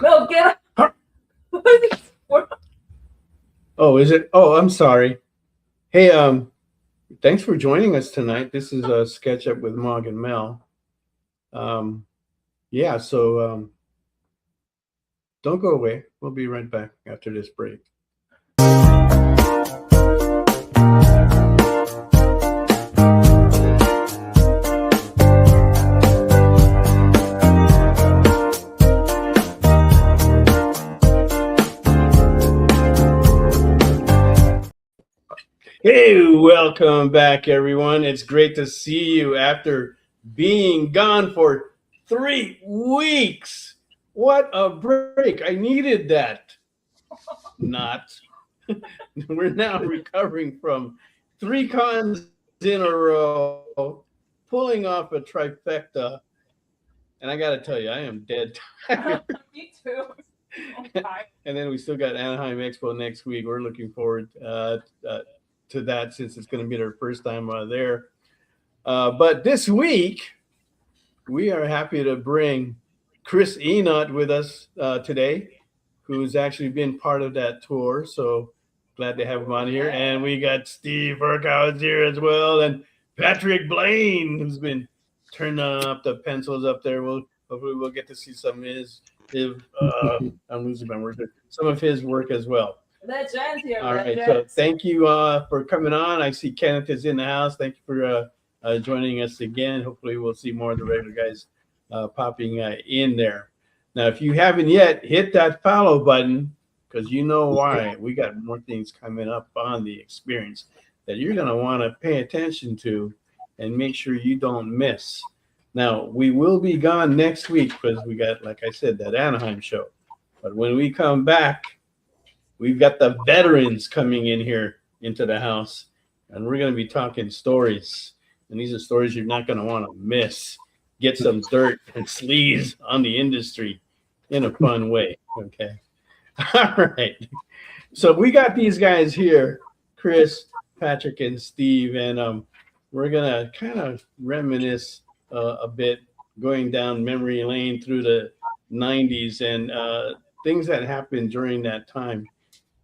Mel, get up. Oh, is it? Oh, I'm sorry. Hey, thanks for joining us tonight. This is a sketch up with Mog and Mel. Yeah, so don't go away. We'll be right back after this break. Hey, welcome back, everyone. It's great to see you after being gone for 3 weeks. What a break. I needed that. Not. We're now recovering from 3 cons in a row, pulling off a trifecta. And I got to tell you, I am dead tired. Me too. And then we still got Anaheim Expo next week. We're looking forward to that since it's going to be their first time there. But this week, we are happy to bring Chris Enot with us today, who's actually been part of that tour. So glad to have him on here. And we got Steve Burkhouse here as well, and Patrick Blaine, who's been turning up the pencils up there. Hopefully we'll get to see some of his I'm losing my words, some of his work as well. Legends here. All right, so thank you for coming on. I see Kenneth is in the house. Thank you for joining us again. Hopefully we'll see more of the regular guys popping in there. Now, if you haven't yet, hit that follow button, because you know why. We got more things coming up on the experience that you're going to want to pay attention to and make sure you don't miss. Now, we will be gone next week because we got, like I said, that Anaheim show. But when we come back, we've got the veterans coming in here into the house, and we're going to be talking stories. And these are stories you're not going to want to miss. Get some dirt and sleaze on the industry in a fun way, okay? All right. So we got these guys here, Chris, Patrick, and Steve, and we're going to kind of reminisce a bit, going down memory lane through the 90s and things that happened during that time.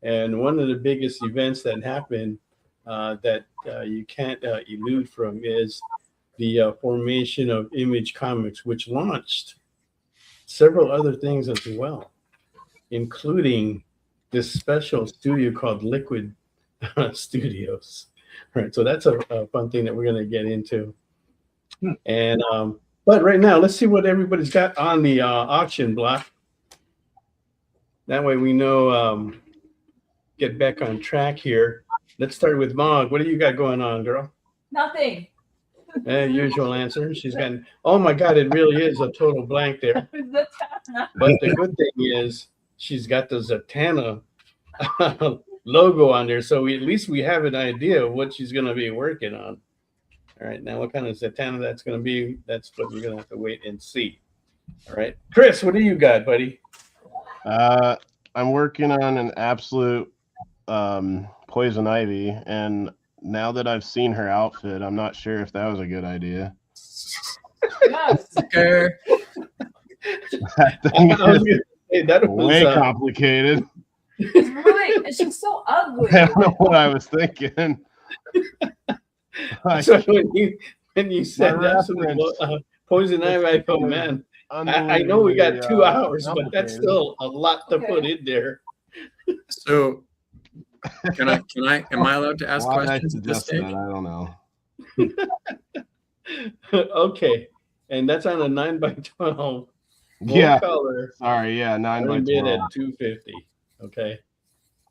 And one of the biggest events that happened that you can't elude from is the formation of Image Comics, which launched several other things as well, including this special studio called Liquid Studios. Right, so that's a fun thing that we're going to get into. And but right now, let's see what everybody's got on the auction block. That way we know. Get back on track here. Let's start with Mog. What do you got going on, girl? Nothing. Usual answer. She's got, oh my God, it really is a total blank there. But the good thing is she's got the Zatanna logo on there. So at least we have an idea of what she's going to be working on. All right. Now, what kind of Zatanna that's going to be, that's what we're going to have to wait and see. All right. Chris, what do you got, buddy? I'm working on an absolute Poison Ivy, and now that I've seen her outfit, I'm not sure if that was a good idea. Yes. That was way complicated. Right, and she's so ugly. I don't know what I was thinking. So when you said that, Poison Ivy, I thought, man, I know we got 2 hours, but that's still a lot to put in there. So am I allowed to ask questions at this stage? I don't know. Okay. And that's on a 9x12. Yeah. Color. Sorry, yeah, 9x12. Bid at $250. Okay.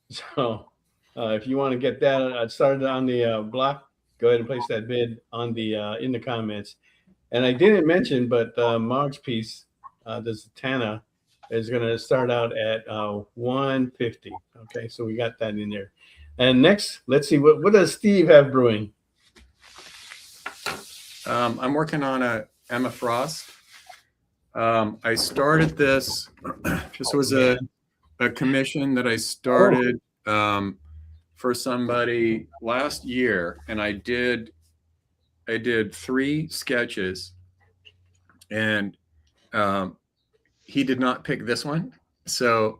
So if you want to get that started on the block, go ahead and place that bid on the in the comments. And I didn't mention, but Mog's piece, the Zatanna, is going to start out at $150. Okay, so we got that in there. And next, let's see, what does Steve have brewing? I'm working on a Emma Frost. I started this. This was a commission that I started for somebody last year, and I did 3 sketches, and he did not pick this one. So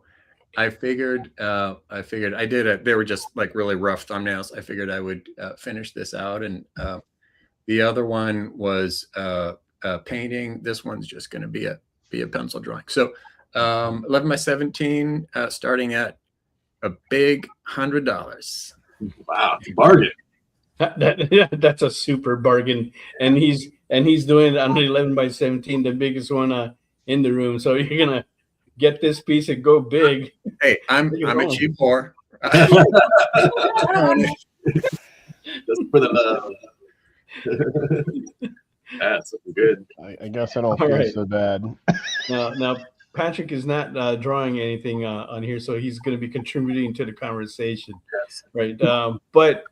I figured I did it. They were just like really rough thumbnails. I figured I would finish this out. And the other one was painting. This one's just going to be a pencil drawing. So 11 by 17, starting at a big $100. Wow, bargain. That's a super bargain. And he's doing it on 11 by 17, the biggest one in the room. So you're gonna get this piece and go big. Hey, I'm a cheap whore. Just for the love. That's good. I guess I don't All feel right. so bad. Now Patrick is not drawing anything on here, so he's going to be contributing to the conversation, Yes. right? But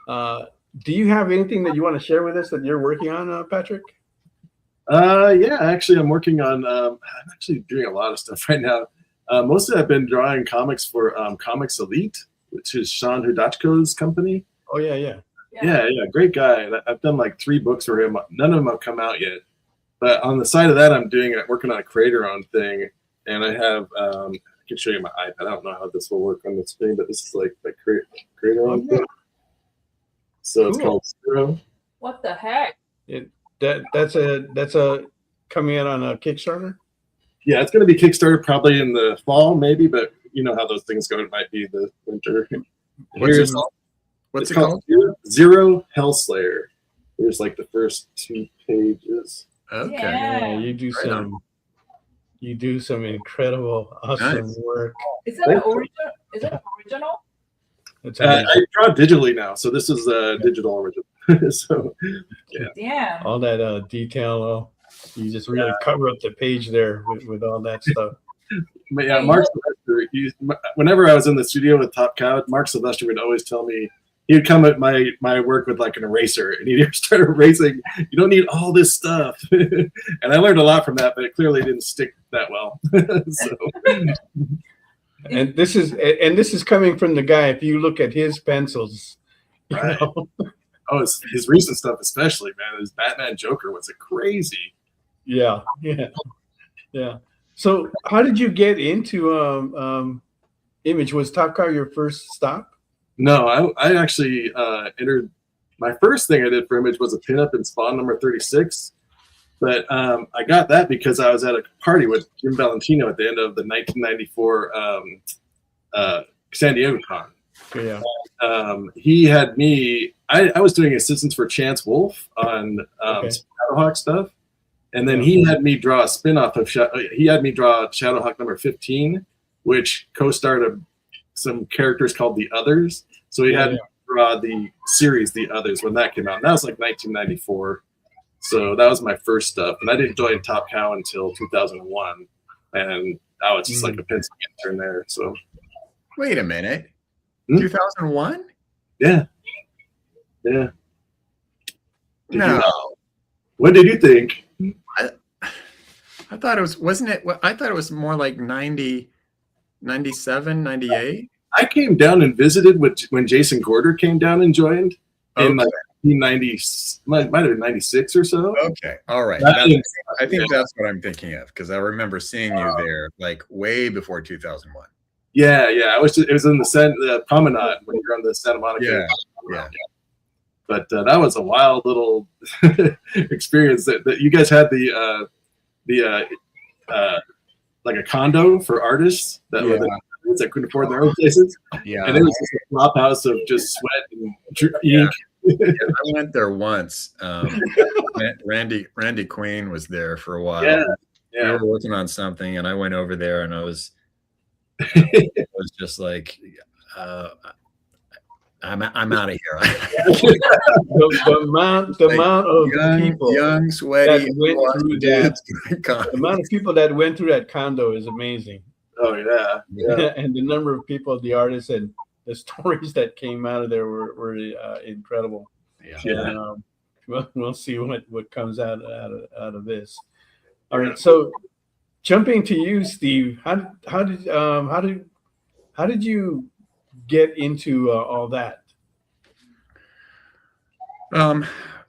do you have anything that you want to share with us that you're working on, Patrick? Yeah, actually, I'm working on. I'm actually doing a lot of stuff right now. Mostly, I've been drawing comics for Comics Elite, which is Sean Hudachko's company. Oh yeah. Yeah, great guy. I've done like 3 books for him. None of them have come out yet. But on the side of that, I'm working on a creator-owned thing, and I have. I can show you my iPad. I don't know how this will work on the screen, but this is like the creator-owned thing. So it's Cool. called Zero. What the heck? That's a coming out on a Kickstarter. Yeah, it's going to be Kickstarter probably in the fall, maybe, but you know how those things go. It might be the winter. What's Here's- it called? What's it's it called? Zero Hellslayer. Here's like the first 2 pages. Okay. Yeah. You do Right on. some incredible, awesome Nice. work. Is that the original? Is it original? It's I draw digitally now, so this is digital original. So Damn. all that detail. You just really cover up the page there with all that stuff. but yeah, Mark Sylvester, whenever I was in the studio with Top Cow, Mark Sylvester would always tell me, he would come at my work with like an eraser, and he'd start erasing. You don't need all this stuff, and I learned a lot from that, but it clearly didn't stick that well. So And this is coming from the guy. If you look at his pencils, you Right. know, his recent stuff, especially, man, his Batman Joker was a crazy. yeah. So, how did you get into Image? Was Top Cow your first stop? No, I actually entered. My first thing I did for Image was a pinup in Spawn number 36. But I got that because I was at a party with Jim Valentino at the end of the 1994 San Diego Con. Yeah. He had me. I was doing assistance for Chance Wolf on Shadowhawk stuff, and then he had me draw a spinoff of. He had me draw Shadowhawk number 15, which co-starred some characters called the Others. So he had me draw the series The Others when that came out. And that was like 1994. So that was my first stuff, and I didn't join Top Cow until 2001, and I was just like a pencil intern there. So Wait a minute. Hmm? 2001? yeah. Did No. What did you think? I thought it was, wasn't it? I thought it was more like 90, 97, 98. I came down and visited when Jason Gorder came down and joined in like 1990, might have been 96 or so. Okay. All right. That is- I think that's what I'm thinking of, because I remember seeing you there like way before 2001. Yeah. It was in the promenade when you were on the Santa Monica. Yeah. But that was a wild little experience that you guys had the like a condo for artists that couldn't afford their own places. Yeah. And it was just a flop house of just sweat and ink. I went there once. Randy Queen was there for a while. Yeah. We were working on something, and I went over there, and I was just like, I'm out of here. The amount of people, young, sweaty, that went through dudes. the amount of people that went through that condo is amazing. Oh yeah. And the number of people, the artists, and the stories that came out of there were incredible. Yeah. And, we'll see what comes out of this. All right, so jumping to you, Steve, how did you get into all that?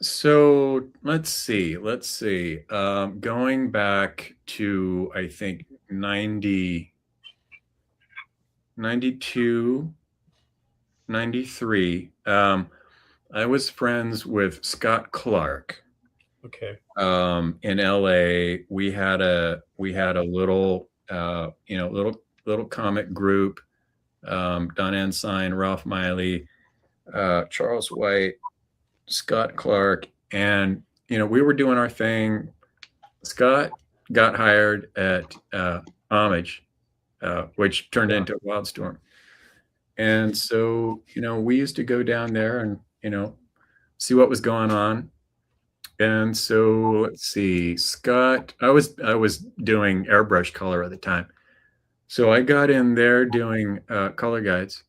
So let's see. Going back to, I think, 90, 92, 93. I was friends with Scott Clark. Okay. In LA, we had a little, little comic group. Don Ensign, Ralph Miley, Charles White, Scott Clark, and we were doing our thing. Scott got hired at Homage, which turned into Wildstorm, and so we used to go down there and see what was going on. And so let's see, Scott, I was doing airbrush color at the time, so I got in there doing color guides,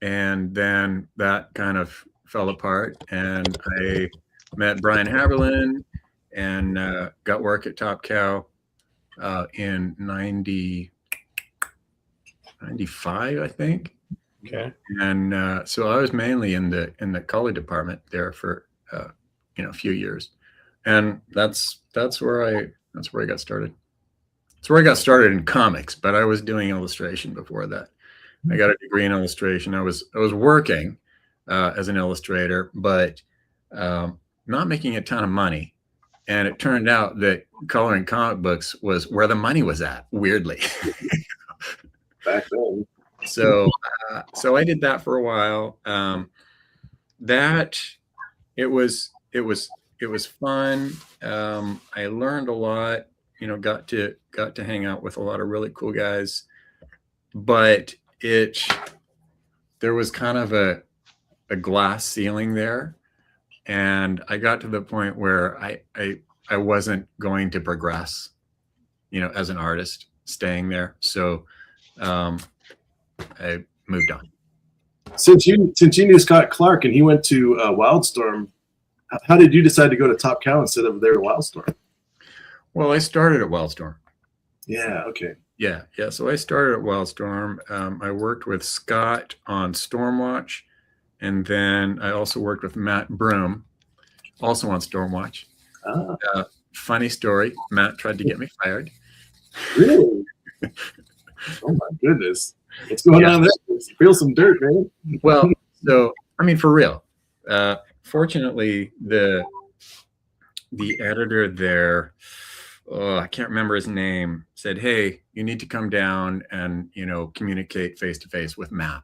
and then that kind of fell apart, and I met Brian Haberlin and got work at Top Cow in 95, I think. Okay. And so I was mainly in the color department there for a few years, and that's where I got started. That's where I got started in comics, but I was doing illustration before that. I got a degree in illustration. I was working as an illustrator, but not making a ton of money. And it turned out that coloring comic books was where the money was at, weirdly. Back then. So I did that for a while. It was fun. I learned a lot. Got to hang out with a lot of really cool guys. But there was kind of a glass ceiling there, and I got to the point where I wasn't going to progress, as an artist, staying there. So I moved on. Since you knew Scott Clark and he went to Wildstorm, how did you decide to go to Top Cow instead of there to Wildstorm? Well, I started at Wildstorm. Yeah. Okay. Yeah. So I started at Wildstorm. I worked with Scott on Stormwatch, and then I also worked with Matt Broom, also on Stormwatch. Funny story. Matt tried to get me fired. Really? Oh my goodness. What's going on there? Feel some dirt, man. Well, so I mean, for real. Fortunately, the editor there, I can't remember his name, said, "Hey, you need to come down and communicate face to face with Matt."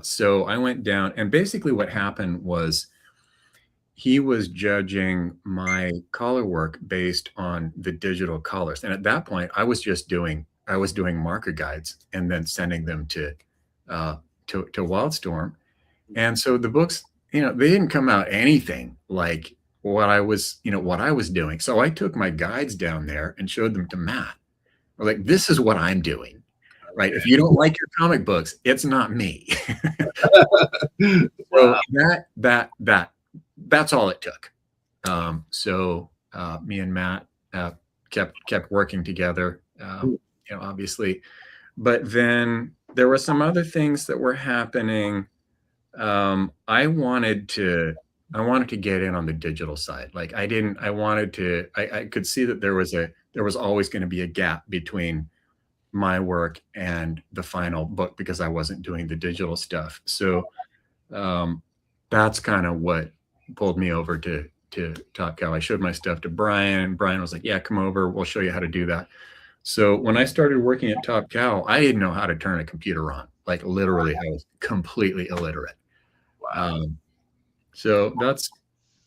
So I went down, and basically what happened was he was judging my color work based on the digital colors, and at that point, I was doing marker guides and then sending them to Wildstorm, and so the books, they didn't come out anything like what I was doing. So I took my guides down there and showed them to Matt. We're like, this is what I'm doing, right? If you don't like your comic books, it's not me. So that's all it took. So me and Matt kept working together, obviously, but then there were some other things that were happening. I wanted to get in on the digital side. Like I could see that there was always going to be a gap between my work and the final book because I wasn't doing the digital stuff. So that's kind of what pulled me over to Top Cow. I showed my stuff to Brian. Brian was like, "Yeah, come over. We'll show you how to do that." So when I started working at Top Cow, I didn't know how to turn a computer on. Like literally, I was completely illiterate. Wow. So that's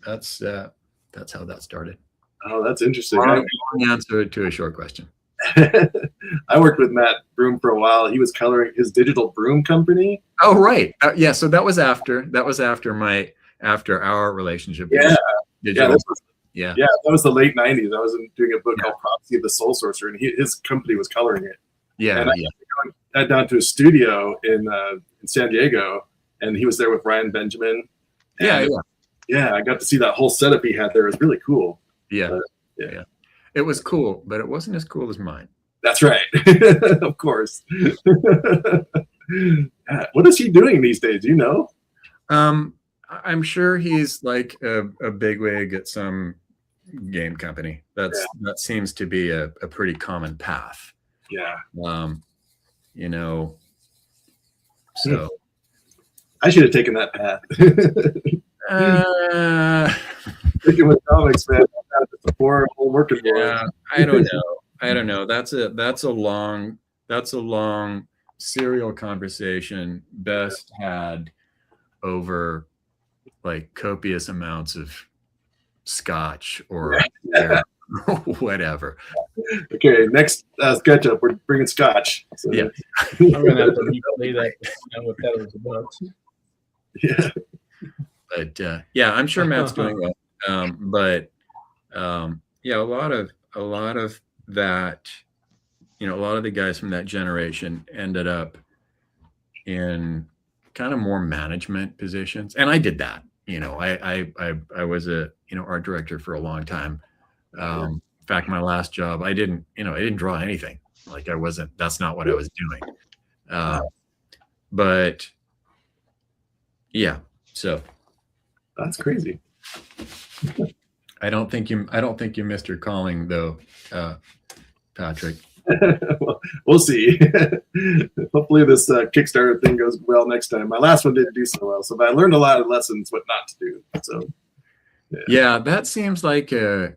how that started. Oh, that's interesting. Long answer to a short question. I worked with Matt Broom for a while. He was coloring his digital broom company. Oh, right. Yeah. So that was after our relationship. Yeah. Digital. Yeah. That was the late 90s. I was doing a book called Prophecy of the Soul Sorcerer, and his company was coloring it. Yeah. And I went down to a studio in San Diego, and he was there with Ryan Benjamin. And yeah, I got to see that whole setup he had there. It was really cool. Yeah. It was cool, but it wasn't as cool as mine. That's right. Of course. What is he doing these days? Do you know? I'm sure he's like a bigwig at some game company. That seems to be a pretty common path. Yeah. you know. So I should have taken that path. Thinking with comics, man, it's a poor whole working world. I don't know. That's a long serial conversation best had over like copious amounts of scotch or whatever. Okay, next sketch up. We're bringing scotch. So. Yeah, I'm gonna have to replay that. Know what that was about. Yeah, but yeah, I'm sure Matt's doing well. But yeah, a lot of that, you know, a lot of the guys from that generation ended up in kind of more management positions, and I did that. You know, I was a art director for a long time. In fact, my last job, I didn't draw anything. Like that's not what I was doing. But yeah, so that's crazy. I don't think you missed your calling though, Patrick. Well, we'll see. Hopefully this Kickstarter thing goes well next time. My last one didn't do so well, but I learned a lot of lessons what not to do. So yeah, that seems like I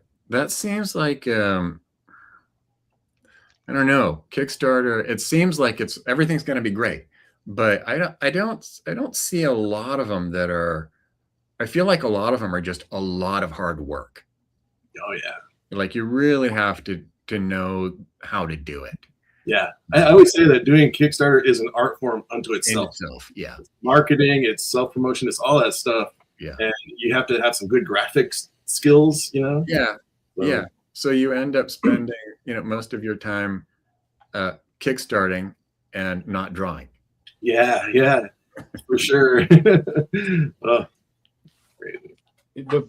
don't know, Kickstarter. It seems like everything's going to be great, but I don't see a lot of them that are. I feel like a lot of them are just a lot of hard work. Oh yeah, like you really have to know how to do it. Yeah, I always say that doing Kickstarter is an art form unto itself. Yeah, it's marketing, it's self-promotion, it's all that stuff. Yeah, and you have to have some good graphics skills, you know. Yeah, yeah. So you end up spending, most of your time kickstarting and not drawing. Yeah, for sure. Oh, crazy.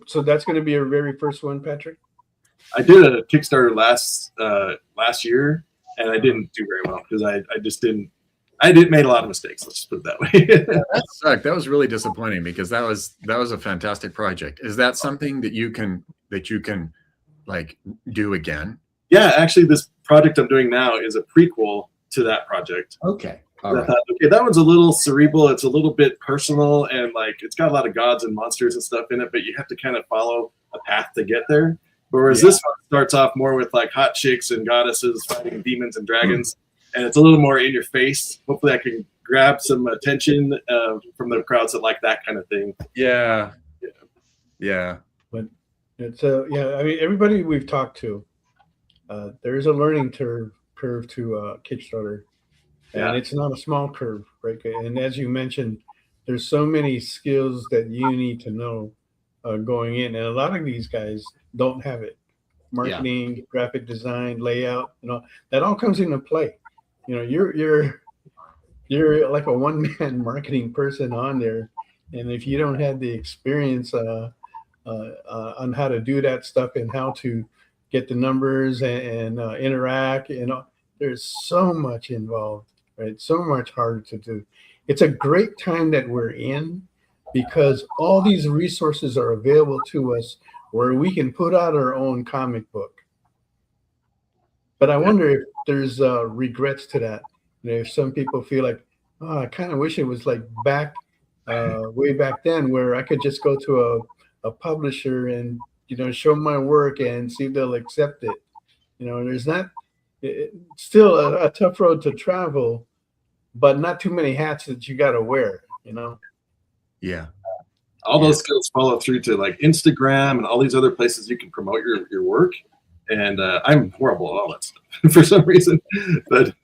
So that's going to be your very first one, Patrick? I did a Kickstarter last year, and I didn't do very well because I made a lot of mistakes. Let's just put it that way. That sucked. That was really disappointing because that was a fantastic project. Is that something that you can like do again? Yeah, actually, this project I'm doing now is a prequel to that project. Okay. All right. Okay, that one's a little cerebral. It's a little bit personal, and like it's got a lot of gods and monsters and stuff in it, but you have to kind of follow a path to get there. Whereas this one starts off more with like hot chicks and goddesses fighting demons and dragons, and it's a little more in your face. Hopefully, I can grab some attention from the crowds that like that kind of thing. Yeah. But it's I mean, everybody we've talked to, there is a learning curve to Kickstarter, and it's not a small curve, right? And as you mentioned, there's so many skills that you need to know going in, and a lot of these guys don't have it. Marketing, graphic design, layout, that all comes into play. You're like a one-man marketing person on there, and if you don't have the experience on how to do that stuff and how to get the numbers and interact, there's so much involved, right? So much harder to do. It's a great time that we're in because all these resources are available to us where we can put out our own comic book. But I wonder if there's regrets to that. If some people feel like, oh, I kind of wish it was like back, way back then where I could just go to a publisher and, show my work and see if they'll accept it. There's still a tough road to travel, but not too many hats that you got to wear, Yeah. All those skills follow through to like Instagram and all these other places you can promote your work. And I'm horrible at all that stuff for some reason. But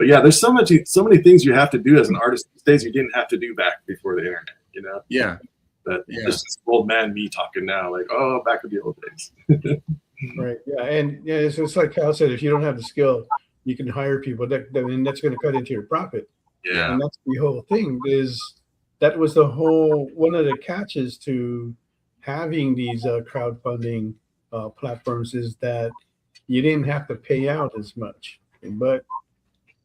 yeah, there's so many things you have to do as an artist these days you didn't have to do back before the internet, Yeah. But just this old man me talking now, like, oh, back in the old days. Right. Yeah. And it's like Kyle said, if you don't have the skill, you can hire people and that's going to cut into your profit. Yeah. And that's the whole thing that was one of the catches to having these crowdfunding platforms is that you didn't have to pay out as much, but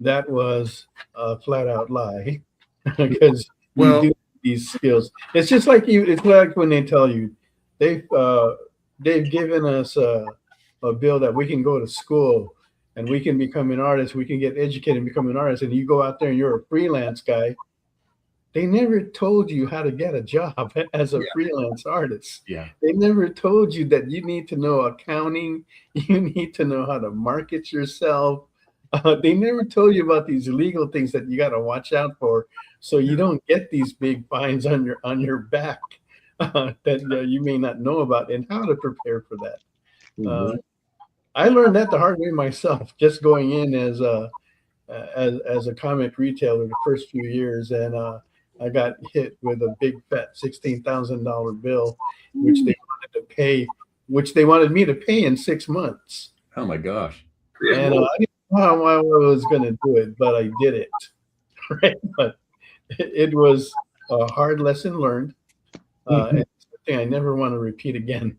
that was a flat out lie because you do these skills. It's just like it's like when they tell you they've given us a bill that we can go to school and we can become an artist. We can get educated and become an artist. And you go out there and you're a freelance guy. They never told you how to get a job as a freelance artist. Yeah. They never told you that you need to know accounting. You need to know how to market yourself. They never told you about these legal things that you got to watch out for, so you don't get these big fines on your back that you may not know about, and how to prepare for that. I learned that the hard way myself, just going in as a comic retailer the first few years, and I got hit with a big fat $16,000 bill, which they wanted to pay, which they wanted me to pay in 6 months. Oh my gosh. And I didn't know how I was going to do it, but I did it. Right? But it was a hard lesson learned. And it's something I never want to repeat again.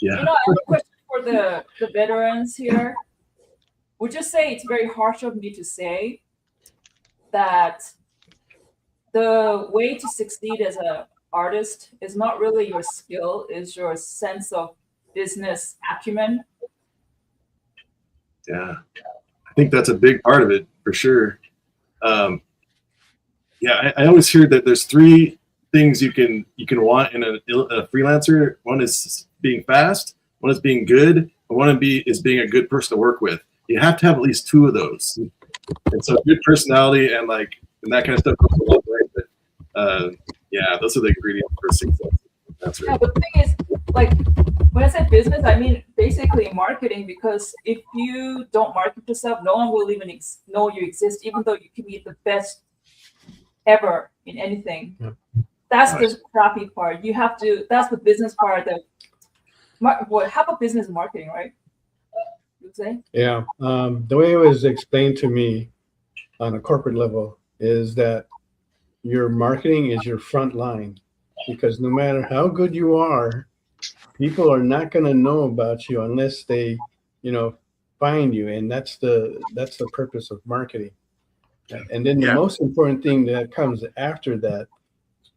Yeah. You know, I have a question for the veterans here. Would you say it's very harsh of me to say that the way to succeed as an artist is not really your skill, is your sense of business acumen? Yeah, I think that's a big part of it for sure. Yeah, I always hear that there's 3 things you can want in a freelancer. One is being fast, one is being good, and one is being a good person to work with. You have to have at least 2 of those. And so good personality and that kind of stuff goes a long way. But yeah, those are the ingredients for success. That's right. Yeah, but the thing is, like, when I say business, I mean basically marketing, because if you don't market yourself, no one will even know you exist, even though you can be the best ever in anything. Yeah. That's the crappy part. You have to, that's the business part. How about business marketing, right? You would say? Yeah. The way it was explained to me on a corporate level is that your marketing is your front line, because no matter how good you are, people are not going to know about you unless they, find you. And that's the purpose of marketing. And then the most important thing that comes after that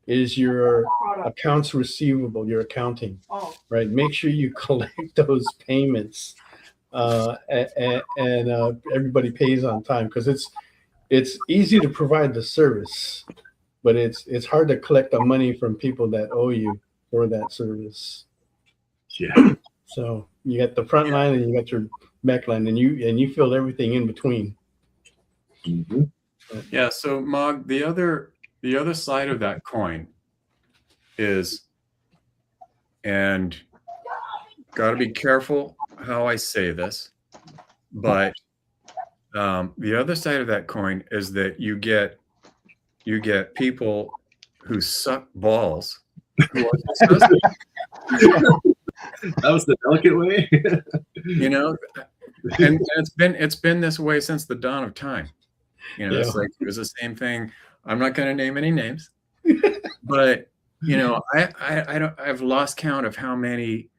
is your accounts receivable, your accounting, right? Make sure you collect those payments and everybody pays on time, because it's easy to provide the service, but it's hard to collect the money from people that owe you for that service. Yeah. So you got the front line and you got your back line, and you filled everything in between. Mm-hmm. Yeah. So Mog, the other side of that coin is, and got to be careful how I say this, but the other side of that coin is that you get people who suck balls. Who are successful. That was the delicate way. And it's been this way since the dawn of time. It's like it was the same thing. I'm not going to name any names, but I've lost count of how many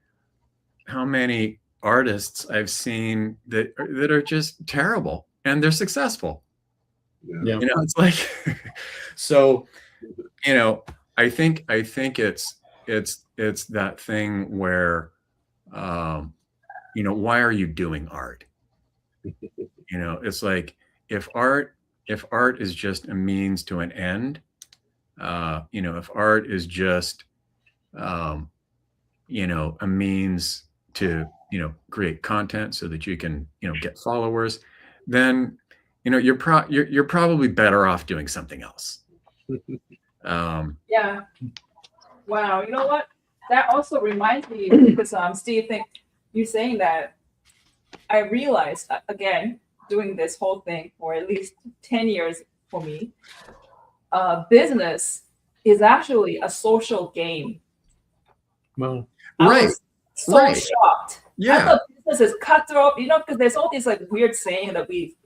artists I've seen that are just terrible and they're successful. Yeah. It's like, so, I think it's that thing where, why are you doing art? It's like, if art is just a means to an end, if art is just, a means to, create content so that you can, get followers, then, you're probably better off doing something else. Yeah. Wow. You know what? That also reminds me, because Steve, you saying that, I realized again, doing this whole thing for at least 10 years for me, business is actually a social game. Well, I was so shocked. Yeah. I thought business is cutthroat, because there's all these weird saying that we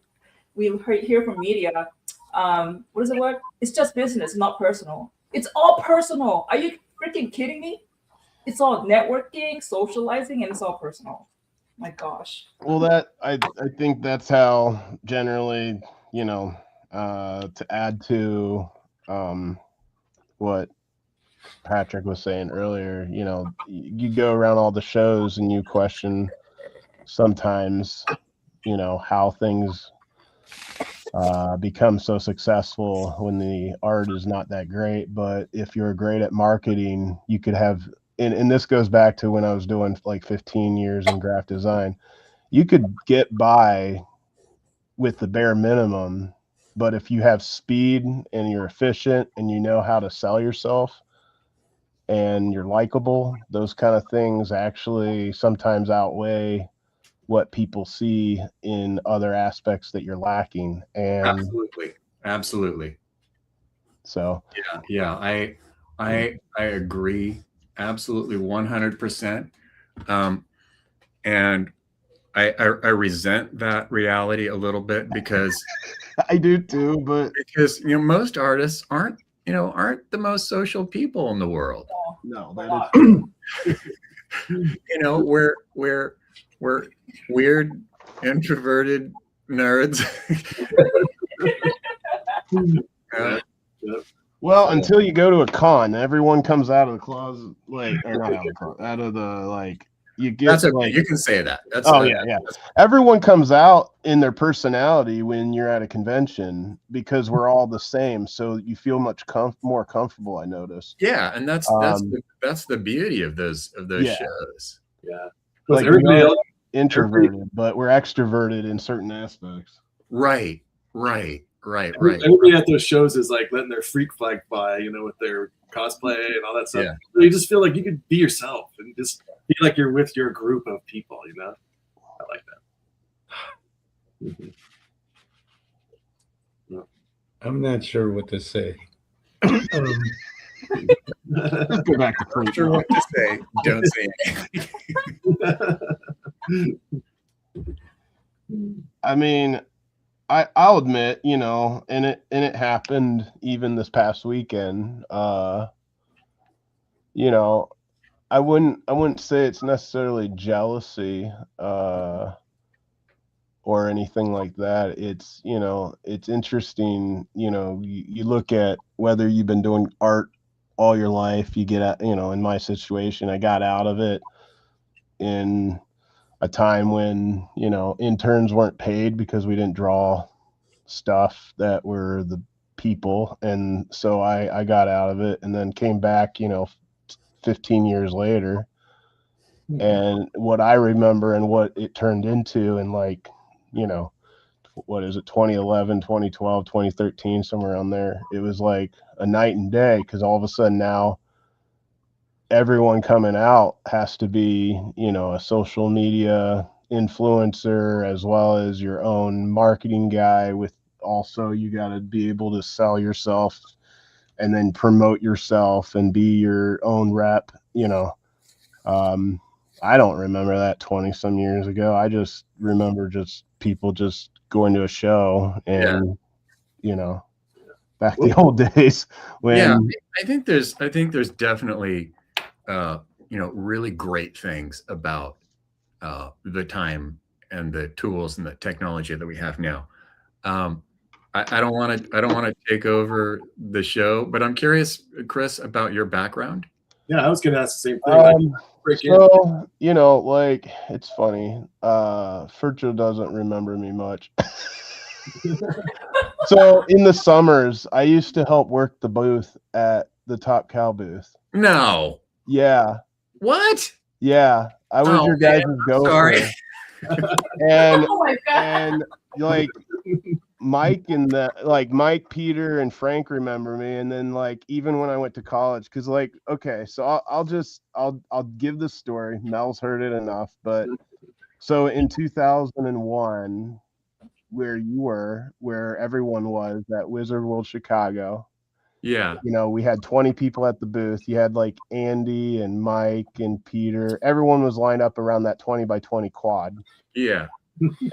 hear from media. What is the word? It's just business, not personal. It's all personal. Are you freaking kidding me? It's all networking, socializing, and it's all personal. My gosh. Well, I think that's how generally, to add to what Patrick was saying earlier, you go around all the shows and you question sometimes you know, how things become so successful when the art is not that great. But if you're great at marketing, you could have, and this goes back to when I was doing like 15 years in graphic design, you could get by with the bare minimum. But if you have speed and you're efficient and you know how to sell yourself and you're likable, those kind of things actually sometimes outweigh what people see in other aspects that you're lacking. And Absolutely. so Yeah, I agree absolutely 100%. And I resent that reality a little bit because I do too, but you know, most artists aren't the most social people in the world. no, that is You know, we're weird, introverted nerds. well, until you go to a con, everyone comes out of the closet, like, or not out of the closet, out of the, like, you get That's okay. like, You can say that. That's yeah. Everyone comes out in their personality when you're at a convention because we're all the same. So you feel much more comfortable, I noticed. Yeah, and that's the beauty of those shows. Yeah. Like, everybody else, introverted, but we're extroverted in certain aspects. Right. Everybody at those shows is like letting their freak flag fly, you know, with their cosplay and all that stuff. Yeah. So you just feel like you could be yourself and just feel like you're with your group of people, you know? I like that. Mm-hmm. I'm not sure what to say. Let's go back to Not sure what to say. Don't say anything. I mean, I'll admit, you know, and it happened even this past weekend. You know, I wouldn't say it's necessarily jealousy or anything like that. It's, you know, it's interesting, you know, you look at whether you've been doing art all your life, you get out, you know, in my situation, I got out of it in a time when, you know, interns weren't paid because we didn't draw stuff that were the people. And so I got out of it and then came back, you know, 15 years later. And what I remember and what it turned into in, like, you know, what is it, 2011, 2012, 2013, somewhere around there, it was like a night and day, because all of a sudden now everyone coming out has to be, you know, a social media influencer as well as your own marketing guy, with also you got to be able to sell yourself and then promote yourself and be your own rep, you know. I don't remember that 20 some years ago. I just remember just people just going to a show and, you know, back the old days when. Yeah, I think there's definitely, you know, really great things about the time and the tools and the technology that we have now. I don't want to take over the show, but I'm curious, Chris, about your background. Yeah, I was gonna ask the same thing. So, you know, like, it's funny. Fercho doesn't remember me much. So in the summers, I used to help work the booth at the Top Cow booth. No. Yeah. What? Yeah. I was your guys' gopher. Sorry. And, Oh my God. and like Mike and Mike, Peter, and Frank remember me. And then, like, even when I went to college, because, like, okay, so I'll give the story. Mel's heard it enough, but so in 2001, where everyone was at Wizard World Chicago. Yeah. You know, we had 20 people at the booth. You had like Andy and Mike and Peter. Everyone was lined up around that 20 by 20 quad. Yeah.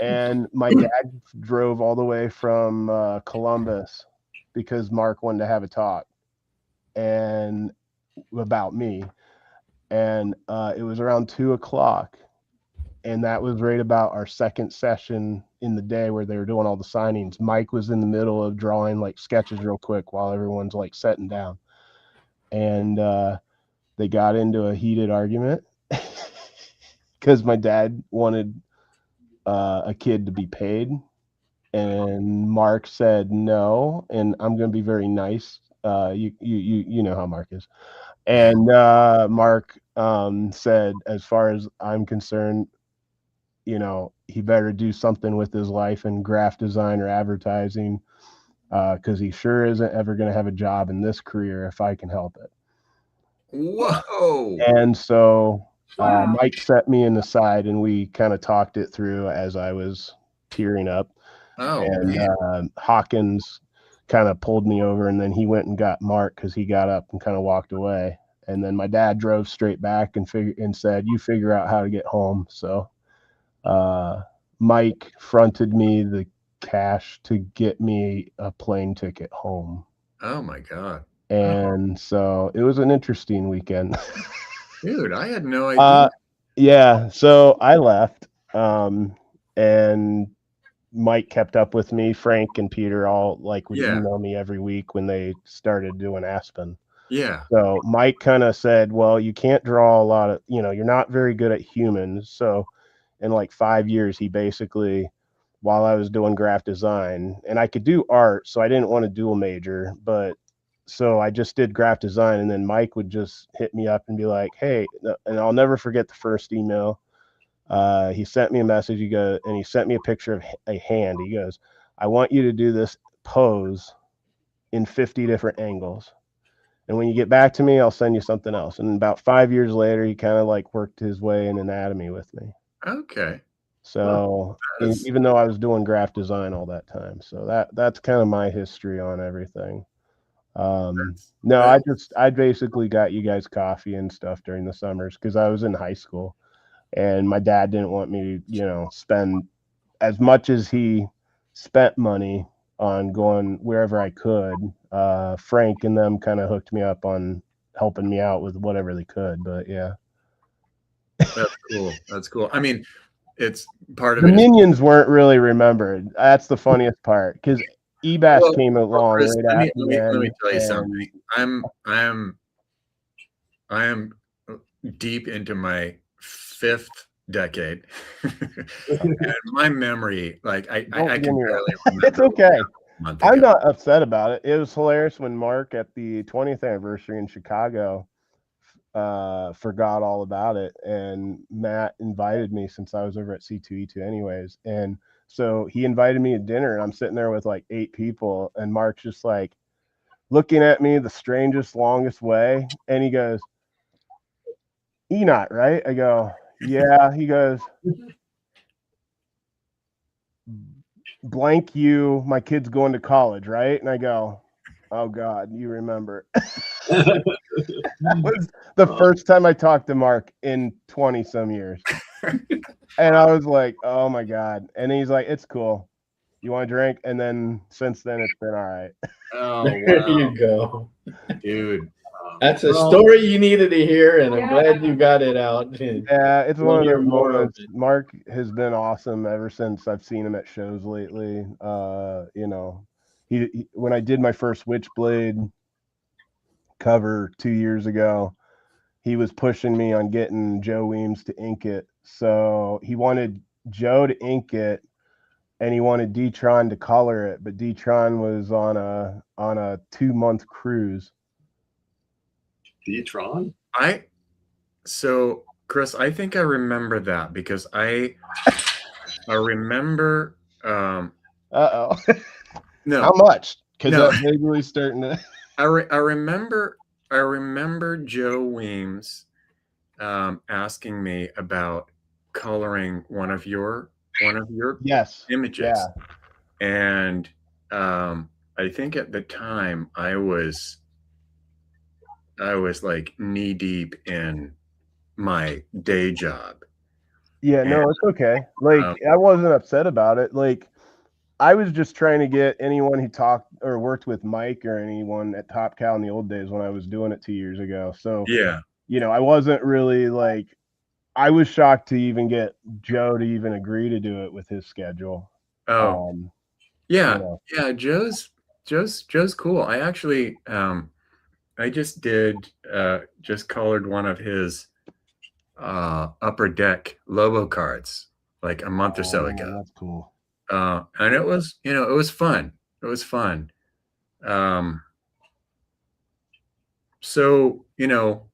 And my dad drove all the way from Columbus because Mark wanted to have a talk and about me. And it was around 2:00. And that was right about our second session in the day where they were doing all the signings. Mike was in the middle of drawing like sketches real quick while everyone's like setting down. And they got into a heated argument because my dad wanted a kid to be paid, and Mark said no, and I'm going to be very nice. You know how Mark is, and Mark said, as far as I'm concerned, you know, he better do something with his life in graphic design or advertising, because he sure isn't ever going to have a job in this career if I can help it. Whoa. And so Wow. Mike set me in the side, and we kind of talked it through as I was tearing up. Oh, And Hawkins kind of pulled me over, and then he went and got Mark because he got up and kind of walked away. And then my dad drove straight back and said, "You figure out how to get home." So Mike fronted me the cash to get me a plane ticket home. oh my God. And so it was an interesting weekend. Dude, I had no idea. Yeah, so I left, and Mike kept up with me. Frank and Peter all like would Yeah. email me every week when they started doing Aspen. Yeah. So Mike kind of said, well, you can't draw a lot of, you know, you're not very good at humans. So in like 5 years, he basically, while I was doing graphic design, and I could do art, so I didn't want to dual major, but so I just did graphic design, and then Mike would just hit me up and be like, hey, and I'll never forget the first email. He sent me a message. And he sent me a picture of a hand. He goes, I want you to do this pose in 50 different angles. And when you get back to me, I'll send you something else. And about 5 years later, he kind of like worked his way in anatomy with me. Okay. So That's- even though I was doing graphic design all that time, so that's kind of my history on everything. No, I basically got you guys coffee and stuff during the summers because I was in high school, and my dad didn't want me to, you know, spend as much as he spent money on going wherever I could. Frank and them kind of hooked me up on helping me out with whatever they could, but yeah. That's cool. That's cool. I mean, it's part of The it. minions weren't really remembered. That's the funniest part because Ebas came along Chris, right let after me tell you and something. I am deep into my 5th decade, and my memory, like I can barely remember. It's okay. a month I'm ago. not upset about it. It was hilarious when Mark at the 20th anniversary in Chicago forgot all about it, and Matt invited me since I was over at C2E2 anyways, and so he invited me to dinner, and I'm sitting there with like 8 people, and Mark's just like looking at me the strangest, longest way, and he goes, "Enoch, right?" I go, "Yeah." He goes, "Blank you, my kid's going to college, right?" And I go, "Oh God, you remember." That was the first time I talked to Mark in 20 some years. And I was like, oh my God. And he's like, it's cool. You want a drink? And then since then it's been all right. Oh, There wow, you go. dude. That's a Well, story you needed to hear, and I'm Yeah. glad you got it out. Yeah, it's We'll one of hear those more of moments. it. Mark has been awesome ever since I've seen him at shows lately. You know, he when I did my first Witchblade cover 2 years ago, he was pushing me on getting Joe Weems to ink it. So he wanted Joe to ink it, and he wanted D-Tron to color it, but D-Tron was on a 2-month cruise. D-Tron? So Chris, I think I remember that because I remember Uh-oh. no, How much? Because No. that vaguely starting to I remember Joe Weems asking me about coloring one of your yes. images. Yeah. And I think at the time I was like knee deep in my day job. Yeah, no, it's okay. Like I wasn't upset about it. Like I was just trying to get anyone who talked or worked with Mike or anyone at Top Cow in the old days when I was doing it 2 years ago. So Yeah. you know, I wasn't really like, I was shocked to even get Joe to even agree to do it with his schedule. Oh, yeah. You know. Yeah. Joe's cool. I actually, I just colored one of his Upper Deck Lobo cards like a month or so ago. That's cool. And it was, you know, it was fun. It was fun. So, you know,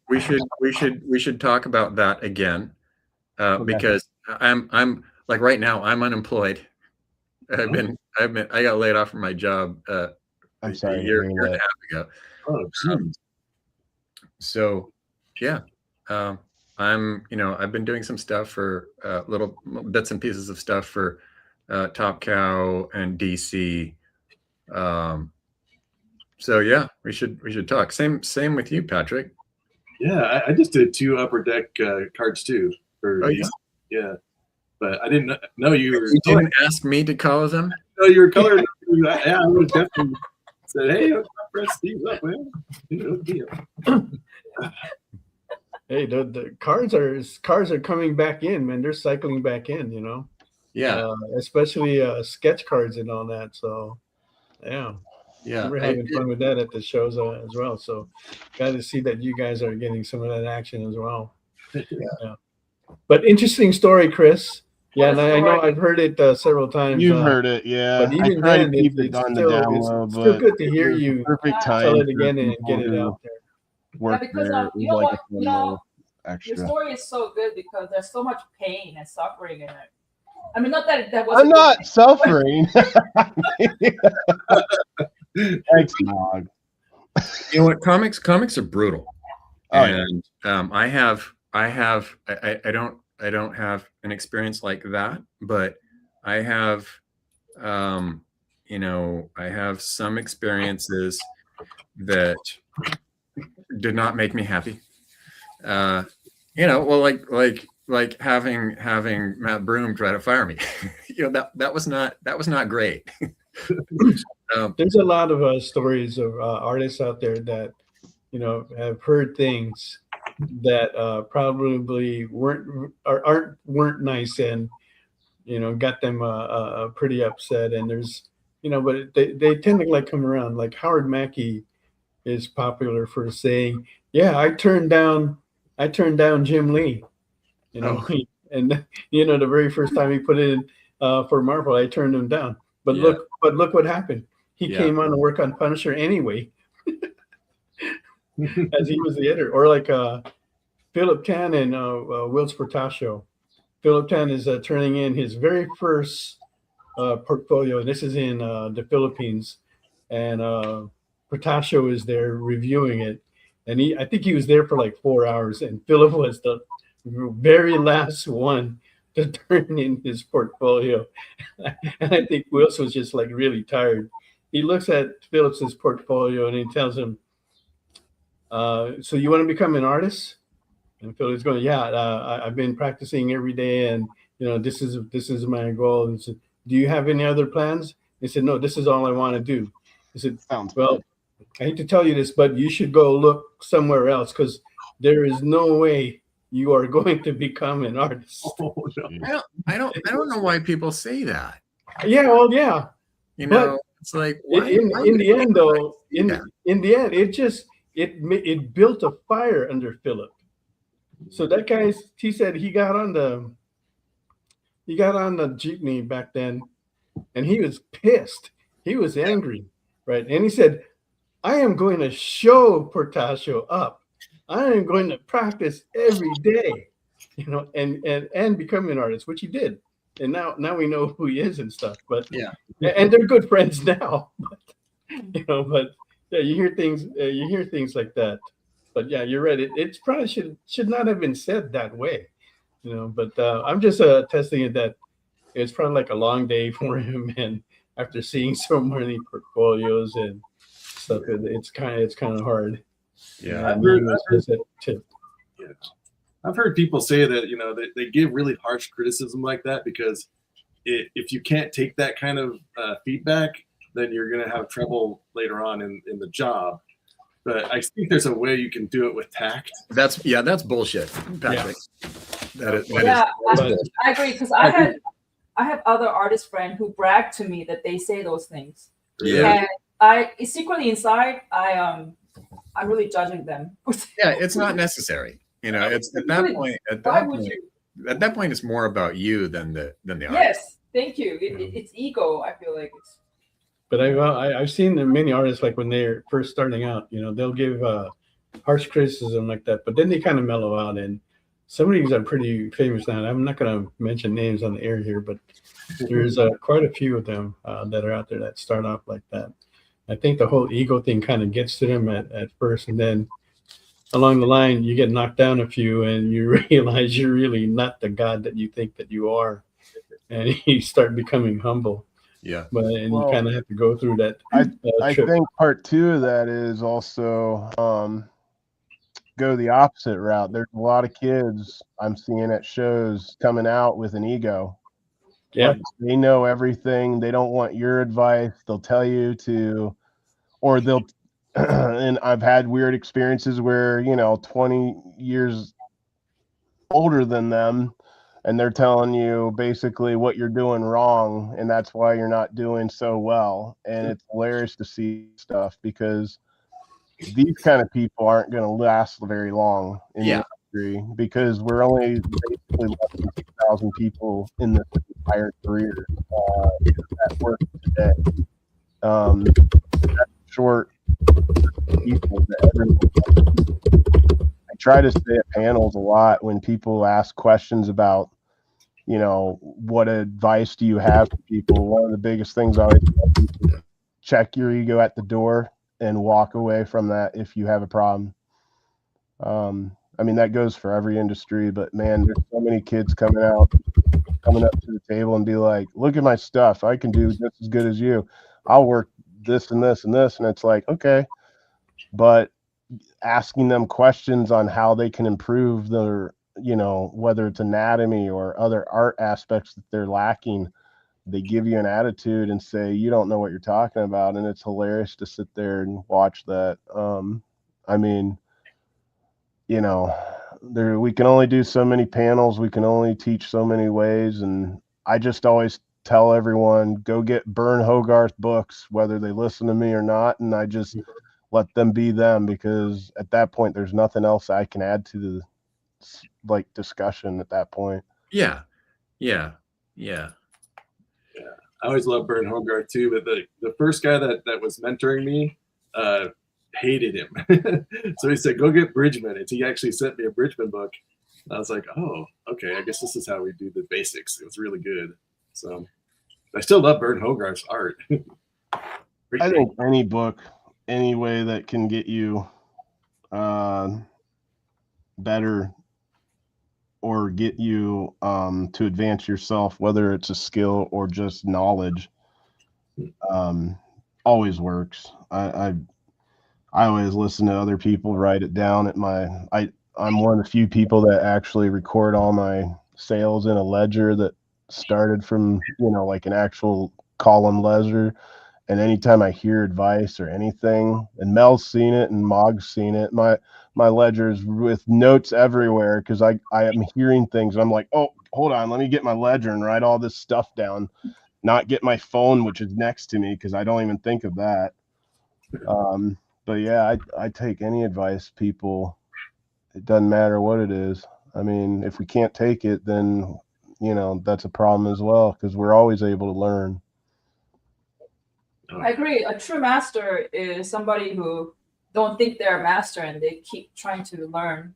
we should talk about that again, because I'm like right now I'm unemployed. I got laid off from my job I'm sorry, a year and a half ago. Oh, geez. So yeah, I'm, you know, I've been doing some stuff for little bits and pieces of stuff for Top Cow and DC. So yeah, we should talk. Same with you, Patrick. Yeah, I just did 2 Upper Deck cards too. For yeah, but I didn't know you were. You didn't ask me to color them. No, you were coloring. Yeah, I would have definitely said, "Hey, let's press these up, man." You know, deal. Hey, the cards are coming back in, man. They're cycling back in, you know. Yeah, especially sketch cards and all that. So, yeah. yeah. We're having fun with that at the shows as well. So, glad to see that you guys are getting some of that action as well. Yeah. But interesting story, Chris. Yeah, and I know I've heard it several times. You've heard it, yeah. But even I try then, to keep it on the down low, it's still but good to hear you perfect time tell it for again and people get it who out there. work because there. you It know was like what, a fun you know, little extra. your story is so good because there's so much pain and suffering in it. I mean, not that that was. I'm not suffering. Thanks, Mog. You know what? Comics are brutal. Oh, yeah. And I don't have an experience like that, but I have, you know, I have some experiences that did not make me happy. You know, well, like having Matt Broom try to fire me. You know, that was not great. There's a lot of stories of artists out there that, you know, have heard things that probably weren't nice, and, you know, got them pretty upset. And there's, you know, but they tend to like come around. Like Howard Mackey is popular for saying, "Yeah, I turned down Jim Lee," you know, and you know, the very first time he put in for Marvel, I turned him down. But look what happened. He came on to work on Punisher anyway, as he was the editor. Or like Philip Tan and Wills Portacio. Philip Tan is turning in his very first portfolio, and this is in the Philippines. And Portacio is there reviewing it, and I think he was there for like 4 hours, and Philip was the very last one to turn in his portfolio. And I think Wills was just like really tired. He looks at Phillips's portfolio and he tells him, "So you want to become an artist?" And Philip's going, "Yeah, I've been practicing every day, and you know, this is my goal." And he said, "Do you have any other plans?" He said, "No, this is all I want to do." He said, "Well, I hate to tell you this, but you should go look somewhere else, because there is no way you are going to become an artist." Oh, no. I don't know why people say that. Yeah, well, yeah. You know, it's like in the end, though, in the end, it built a fire under Philip. So that guy, he said he got on the jeepney back then, and he was pissed. He was angry, right? And he said, "I am going to show Portacio up. I am going to practice every day, you know, and become an artist," which he did. And now we know who he is and stuff. But yeah, and they're good friends now. But, you know, but yeah, you hear things like that. But yeah, you're right. It probably should not have been said that way, you know. But I'm just testing it that it's probably like a long day for him, and after seeing so many portfolios and stuff, it's kind of hard. yeah. I've heard people say that, you know, they give really harsh criticism like that because if you can't take that kind of feedback, then you're going to have trouble later on in the job. But I think there's a way you can do it with tact. That's bullshit, Patrick. Yeah. I agree, because I have other artist friends who brag to me that they say those things. Yeah. And secretly inside, I'm really judging them. Yeah, it's not necessary. You know, it's at that point. Why would you? at that point it's more about you than the artist. Yes, thank you. It's ego. I feel like it's. But I've seen many artists, like when they're first starting out, they'll give harsh criticism like that, but then they kind of mellow out. And some of these are pretty famous now. I'm not going to mention names on the air here, but there's quite a few of them that are out there that start off like that. I think the whole ego thing kind of gets to them at first, and then along the line you get knocked down a few, and you realize you're really not the god that you think that you are, and you start becoming humble. Yeah. You kind of have to go through that. I think part 2 of that is also go the opposite route. There's a lot of kids I'm seeing at shows coming out with an ego. Yeah. Like, they know everything. They don't want your advice. They'll tell you to, or they'll, and I've had weird experiences where, 20 years older than them, and they're telling you basically what you're doing wrong, and that's why you're not doing so well. And it's hilarious to see stuff, because these kind of people aren't going to last very long in the industry, because we're only basically less than 6,000 people in this entire career that work today. That's short people that everyone. I try to stay at panels a lot when people ask questions about, what advice do you have for people? One of the biggest things I always tell people is check your ego at the door and walk away from that if you have a problem. I mean, that goes for every industry, but man, there's so many kids coming up to the table and be like, look at my stuff. I can do just as good as you. I'll work this and this and this. And it's like, okay, but asking them questions on how they can improve their, whether it's anatomy or other art aspects that they're lacking, they give you an attitude and say, you don't know what you're talking about. And it's hilarious to sit there and watch that. I mean, we can only do so many panels. We can only teach so many ways. And I just always tell everyone, go get Bern Hogarth books, whether they listen to me or not. And I just let them be them, because at that point, there's nothing else I can add to the discussion at that point. Yeah. I always love Bern Hogarth too, but the first guy that was mentoring me hated him. So he said, go get Bridgman. And he actually sent me a Bridgman book. I was like, oh, okay, I guess this is how we do the basics. It was really good. So I still love Bern Hogarth's art. I think any book, any way that can get you better or get you to advance yourself, whether it's a skill or just knowledge, always works. I always listen to other people write it down at I'm one of the few people that actually record all my sales in a ledger that started from, like an actual column ledger. And anytime I hear advice or anything, and Mel's seen it and Mog's seen it, my ledger's with notes everywhere, because I am hearing things. And I'm like, oh, hold on, let me get my ledger and write all this stuff down, not get my phone, which is next to me, because I don't even think of that. But yeah, I take any advice, people. It doesn't matter what it is. I mean, if we can't take it, then, that's a problem as well, because we're always able to learn. I agree. A true master is somebody who don't think they're a master and they keep trying to learn.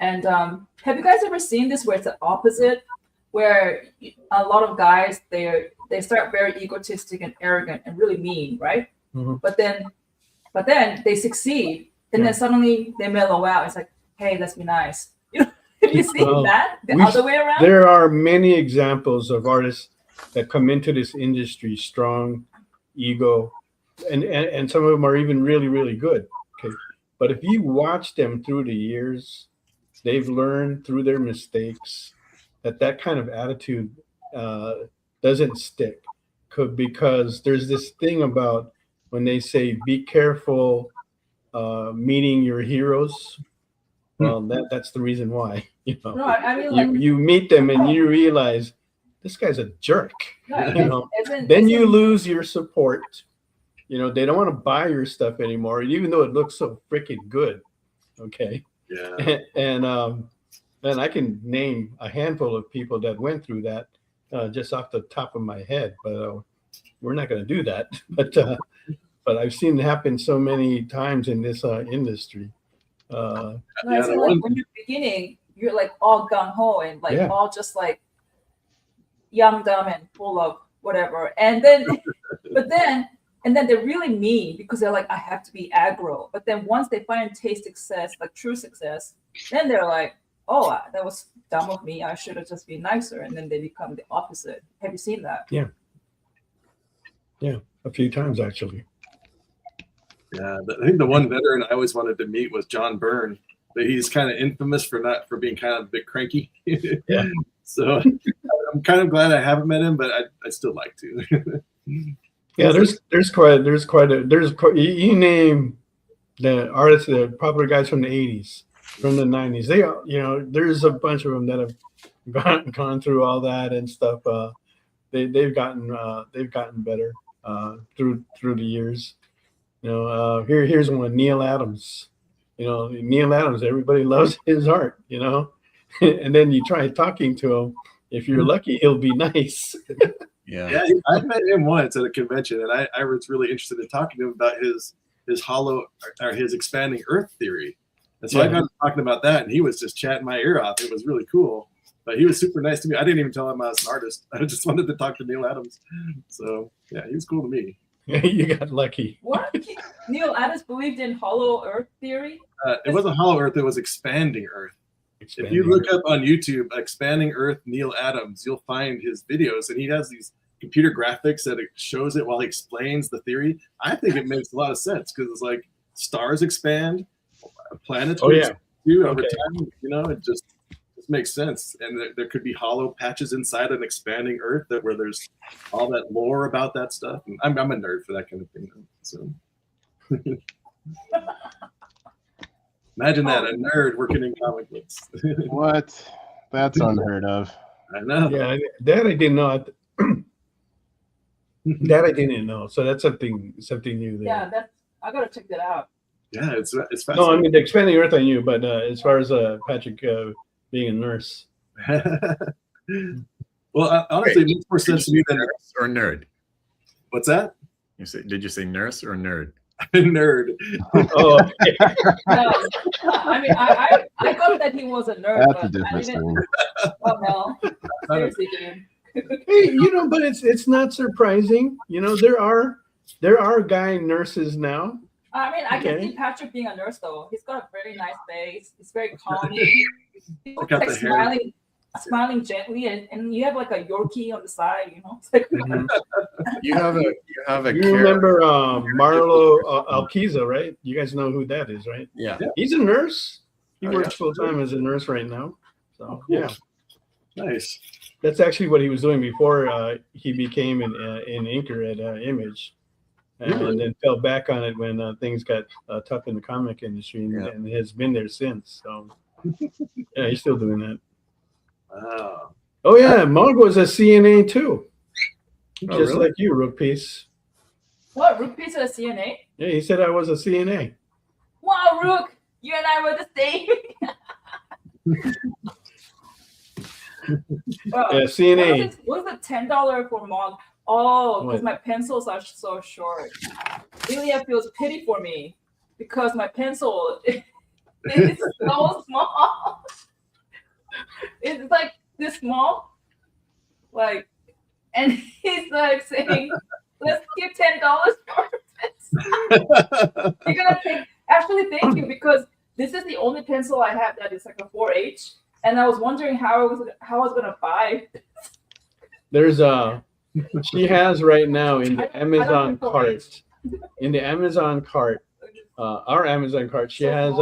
And have you guys ever seen this where it's the opposite, where a lot of guys, they start very egotistic and arrogant and really mean, right? Mm-hmm. But then they succeed, and then suddenly they mellow out. It's like, hey, let's be nice. Have you seen that the other way around? There are many examples of artists that come into this industry strong, ego, and some of them are even really, really good. Okay, but if you watch them through the years, they've learned through their mistakes that kind of attitude doesn't stick, because there's this thing about when they say be careful meeting your heroes. Well, that's the reason why. No, I mean, you meet them and you realize this guy's a jerk. No, then you lose your support. They don't want to buy your stuff anymore, even though it looks so freaking good. Okay. Yeah. And And I can name a handful of people that went through that just off the top of my head, but we're not going to do that. But I've seen it happen so many times in this industry. No, I feel like when you're beginning, you're like all gung ho and like all just like young, dumb, and full of whatever. And then, and then they're really mean because they're like, I have to be aggro. But then once they find taste success, like true success, then they're like, oh, that was dumb of me. I should have just been nicer. And then they become the opposite. Have you seen that? Yeah. Yeah, a few times actually. Yeah, I think the one veteran I always wanted to meet was John Byrne. But he's kind of infamous for being kind of a bit cranky. Yeah. So I'm kind of glad I haven't met him, but I still like to. Yeah, you name the artists, the popular guys from the 80s, from the 90s. They, there's a bunch of them that have gone through all that and stuff. They've gotten better through the years. Here's one, Neil Adams. Neil Adams, everybody loves his art, and then you try talking to him. If you're lucky, he'll be nice. Yeah, I met him once at a convention, and I was really interested in talking to him about his his expanding Earth theory. And so I got talking about that, and he was just chatting my ear off. It was really cool. But he was super nice to me. I didn't even tell him I was an artist. I just wanted to talk to Neil Adams. So yeah, he was cool to me. You got lucky. What? Neil Adams believed in hollow Earth theory? It wasn't hollow Earth. It was expanding Earth. If you look up on YouTube, Expanding Earth, Neil Adams, you'll find his videos, and he has these computer graphics that it shows it while he explains the theory. I think it makes a lot of sense because it's like stars expand, planets do over time. It just makes sense. And there could be hollow patches inside an expanding Earth where there's all that lore about that stuff. And I'm a nerd for that kind of thing. So imagine that, a nerd working in comic books. What? That's unheard of. I know. Yeah, that I didn't know. That I didn't know. So that's something new there. Yeah, I gotta check that out. Yeah, it's fascinating. No, I mean the expanding Earth I knew, but as far as Patrick being a nurse. Well, honestly, it makes more sense to me than nurse or nerd. What's that? Did you say nurse or nerd? Nerd. Oh, okay. No, I mean, I thought that he was a nerd. That's a different thing. Oh no, seriously, dude. Hey, but it's not surprising. There are guy nurses now. I mean, I can see Patrick being a nurse though. He's got a very nice face. He's very calming. He's like smiling gently, and you have like a Yorkie on the side. It's like, You have a. You remember Marlo Alquiza, right? You guys know who that is, right? Yeah. He's a nurse. He works full time as a nurse right now. So yeah, Nice. that's actually what he was doing before he became an inker at Image, and then fell back on it when things got tough in the comic industry, and has been there since. So yeah, he's still doing that. Wow. Oh yeah, Mog was a CNA too, just really? like you, Rook Piece. what, Rook Piece at a CNA? Yeah, he said I was a CNA. Wow, Rook, you and I were the same. Yeah, CNA. What was the $10 for Mog? Oh, because What? my pencils are so short. Ilya feels pity for me because my pencil is so small. It's like this small, and he's like saying, "Let's give $10 for a pencil." You're gonna take. Actually, thank you, because this is the only pencil I have that is like a 4H, and I was wondering how I was gonna buy. There's she has right now in the Amazon cart. In the Amazon cart, our Amazon cart, she has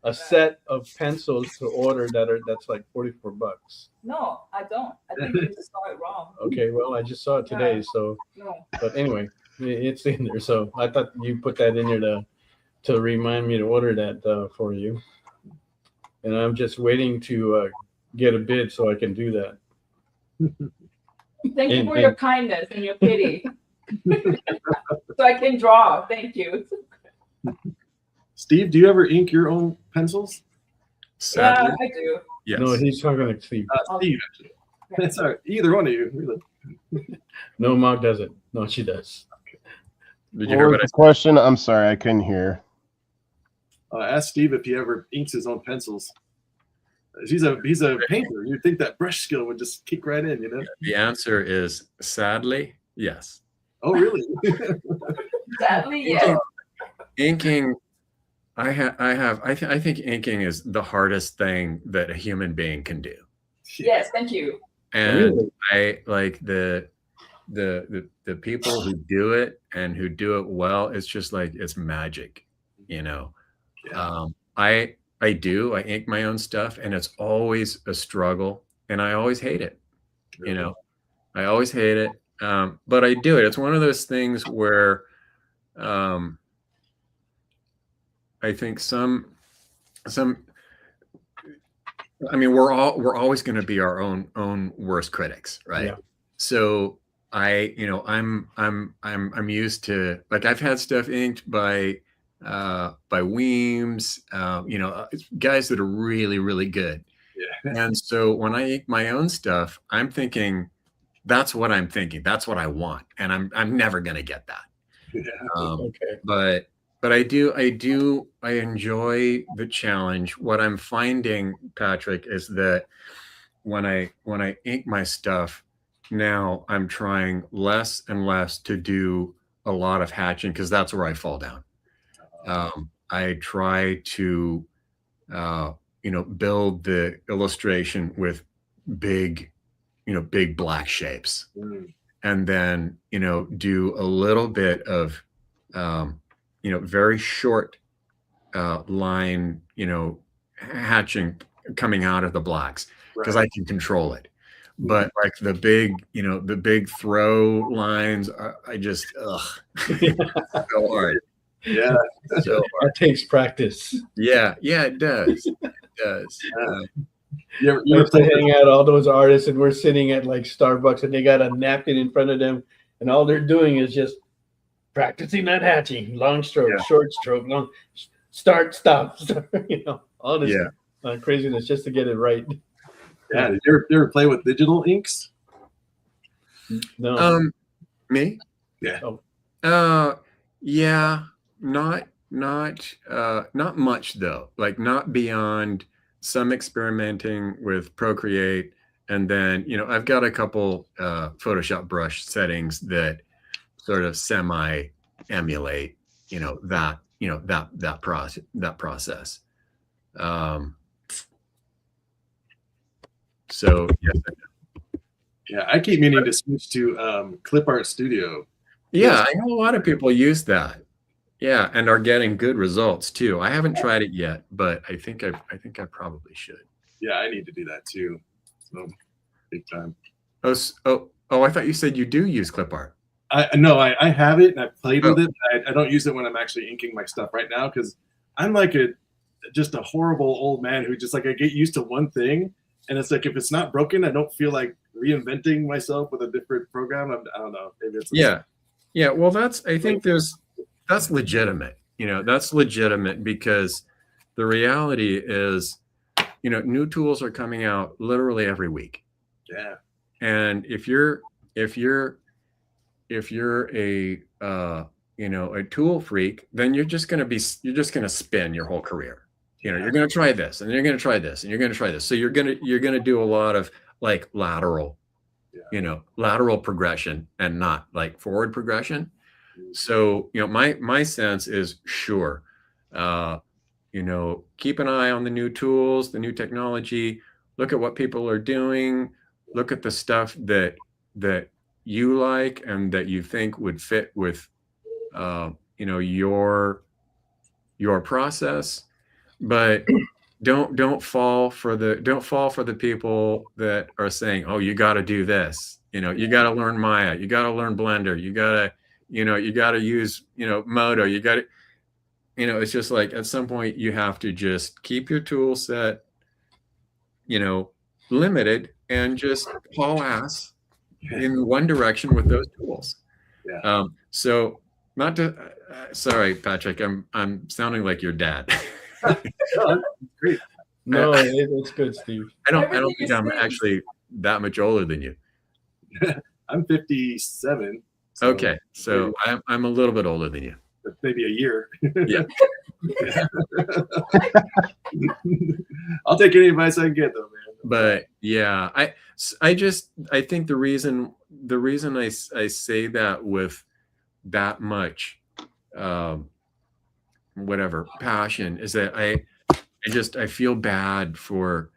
a set of pencils to order that's like $44. No, I don't. I think you just saw it wrong. Okay, well I just saw it today, so No. but anyway, it's in there. So I thought you put that in there to remind me to order that for you. And I'm just waiting to get a bid so I can do that. Thank you for your kindness and your pity. So I can draw. Thank you. Steve, do you ever ink your own pencils? Sadly, Yeah, I do. Yes. No, he's talking like Steve. Steve, actually. Sorry, either one of you. Really. No, Mog doesn't. No, she does. Did you What hear was what I the said? question? I'm sorry, I couldn't hear. Ask Steve if he ever inks his own pencils. He's a painter. You'd think that brush skill would just kick right in, you know? The answer is sadly, yes. Oh, really? Sadly, yes. Inking, I think inking is the hardest thing that a human being can do. Yes, thank you. And Really? I like the people who do it and who do it well. It's just like it's magic, you know. Yeah. I ink my own stuff, and it's always a struggle, and I always hate it. You know, I always hate it, but I do it. It's one of those things where I think I mean, we're always going to be our own worst critics, right? Yeah. So I'm used to, like, I've had stuff inked by Weems, guys that are really, really good. Yeah. And so when I ink my own stuff, I'm thinking, that's what I'm thinking. That's what I want. And I'm never going to get that. Yeah. Okay. But I enjoy the challenge. What I'm finding, Patrick, is that when I ink my stuff now, I'm trying less and less to do a lot of hatching, because that's where I fall down. I try to build the illustration with big black shapes, and then do a little bit of very short line hatching coming out of the blacks, because I can control it. But like the big throw lines, I just so hard. Yeah. So That takes practice. yeah, it does. It does. You You ever used to play hang out all those artists, and we're sitting at like Starbucks, and they got a napkin in front of them, and all they're doing is just practicing that hatching, long stroke, short stroke, long start, stop, all this craziness just to get it right. Yeah. Did you ever play with digital inks? No. Me? Yeah. Yeah, not much though. Like, not beyond some experimenting with Procreate, and then I've got a couple Photoshop brush settings that sort of semi emulate that process. So yes. Yeah, I keep meaning to switch to Clip Art Studio. Yeah, I know a lot of people use that. Yeah, and are getting good results too. I haven't tried it yet, but I think I probably should. Yeah, I need to do that too. So big time. Oh, I thought you said you do use clip art. No, I have it and I've played with it. I don't use it when I'm actually inking my stuff right now, because I'm like just a horrible old man who just, like, I get used to one thing, and it's like, if it's not broken, I don't feel like reinventing myself with a different program. I don't know. Maybe it's yeah. Well, I think that's legitimate. That's legitimate, because the reality is, new tools are coming out literally every week. Yeah. And if you're a tool freak, then you're just going to spin your whole career. You're going to try this, and you're going to try this, and you're going to try this. So you're going to do a lot of like lateral progression, and not like forward progression. So, my sense is, sure, keep an eye on the new tools, the new technology, look at what people are doing, look at the stuff that you like and that you think would fit with, your process, but don't fall for the people that are saying, oh, you got to do this, you got to learn Maya, you got to learn Blender, you got to use, Modo, you got to, it's just like, at some point you have to just keep your tool set, limited, and just haul ass in one direction with those tools. Yeah. So not to, sorry, Patrick, I'm sounding like your dad. No, that's great. No, it's good, Steve. I don't Everything think is I'm things. actually that much older than you. I'm 57. So Okay, so I'm a little bit older than you. maybe a year. Yeah. I'll take any advice I can get, though, man. But yeah, I think the reason I say that with that much whatever passion is that I feel bad for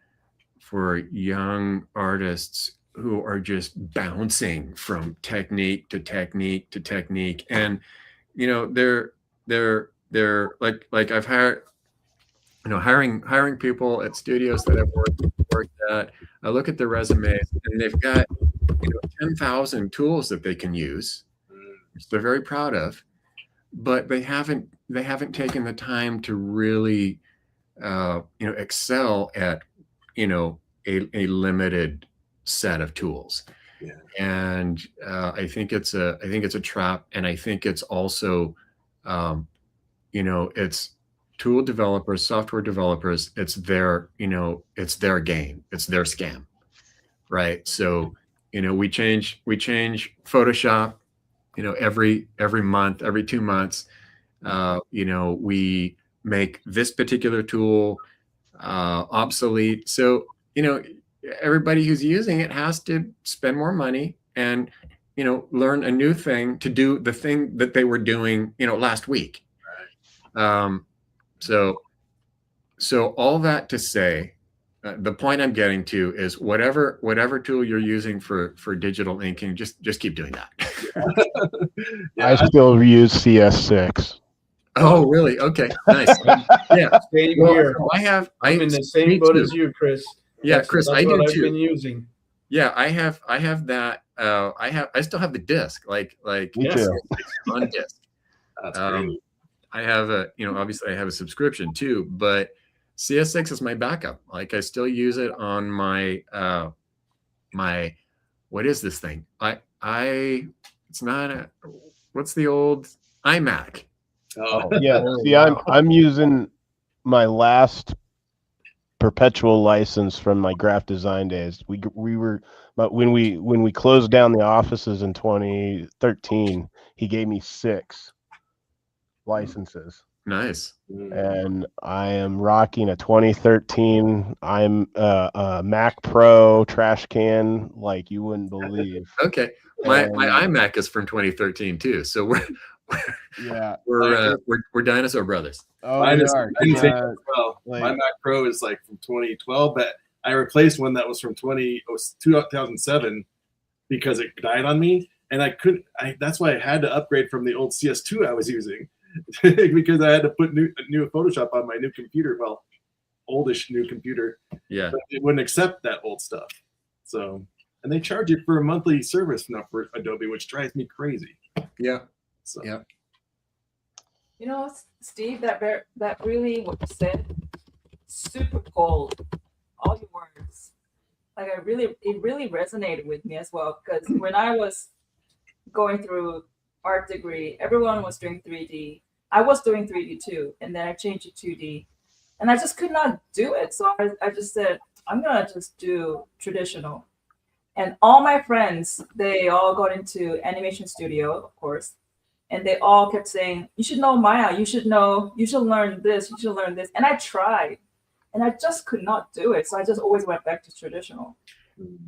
young artists who are just bouncing from technique to technique to technique, and they're like I've hired, hiring people at studios that I've worked at. I look at their resumes and they've got 10,000 tools that they can use, which they're very proud of, but they haven't taken the time to really excel at a limited set of tools. Yeah. And I think it's a trap, and I think it's also it's tool developers, software developers, it's their game, it's their scam, right? So we change Photoshop every month, every 2 months. We make this particular tool obsolete, so everybody who's using it has to spend more money and learn a new thing to do the thing that they were doing last week. So all that to say, the point I'm getting to is whatever tool you're using for digital inking, just keep doing that. Yeah, I still use CS6. Oh, really? Okay, nice. Yeah, Same well, here. I'm in the same boat as you, Chris. Yeah, Chris, I do what I've too. been using. Yeah, I have that. I still have the disc, like Me too. on disc. that's great. I have obviously I have a subscription too, but CS6 is my backup. Like I still use it on my my, what is this thing? It's not what's the old iMac? Oh, Yeah. Oh, See, wow. I'm using my last perpetual license from my graphic design days. We were, but when we closed down the offices in 2013, he gave me 6 licenses, Nice. and I am rocking a 2013. I'm a Mac Pro trash can like you wouldn't believe. Okay, my And- iMac is from 2013 too, so Yeah. we're dinosaur brothers. Oh, Mine we is are. mine's as well. like- My Mac Pro is like from 2012, but I replaced one that was from 2007 because it died on me, and I couldn't. That's why I had to upgrade from the old CS2 I was using because I had to put new Photoshop on my new computer. Well, oldish new computer. Yeah. But it wouldn't accept that old stuff. So, and they charge you for a monthly service now for Adobe, which drives me crazy. Yeah. So. Yeah. Steve, that really what you said, super cold. All your words, like it really resonated with me as well. Because when I was going through art degree, everyone was doing 3D. I was doing 3D too, and then I changed to 2D, and I just could not do it. So I just said, I'm gonna just do traditional. And all my friends, they all got into animation studio, of course. And they all kept saying, you should know Maya, you should learn this, you should learn this. And I tried, and I just could not do it. So I just always went back to traditional.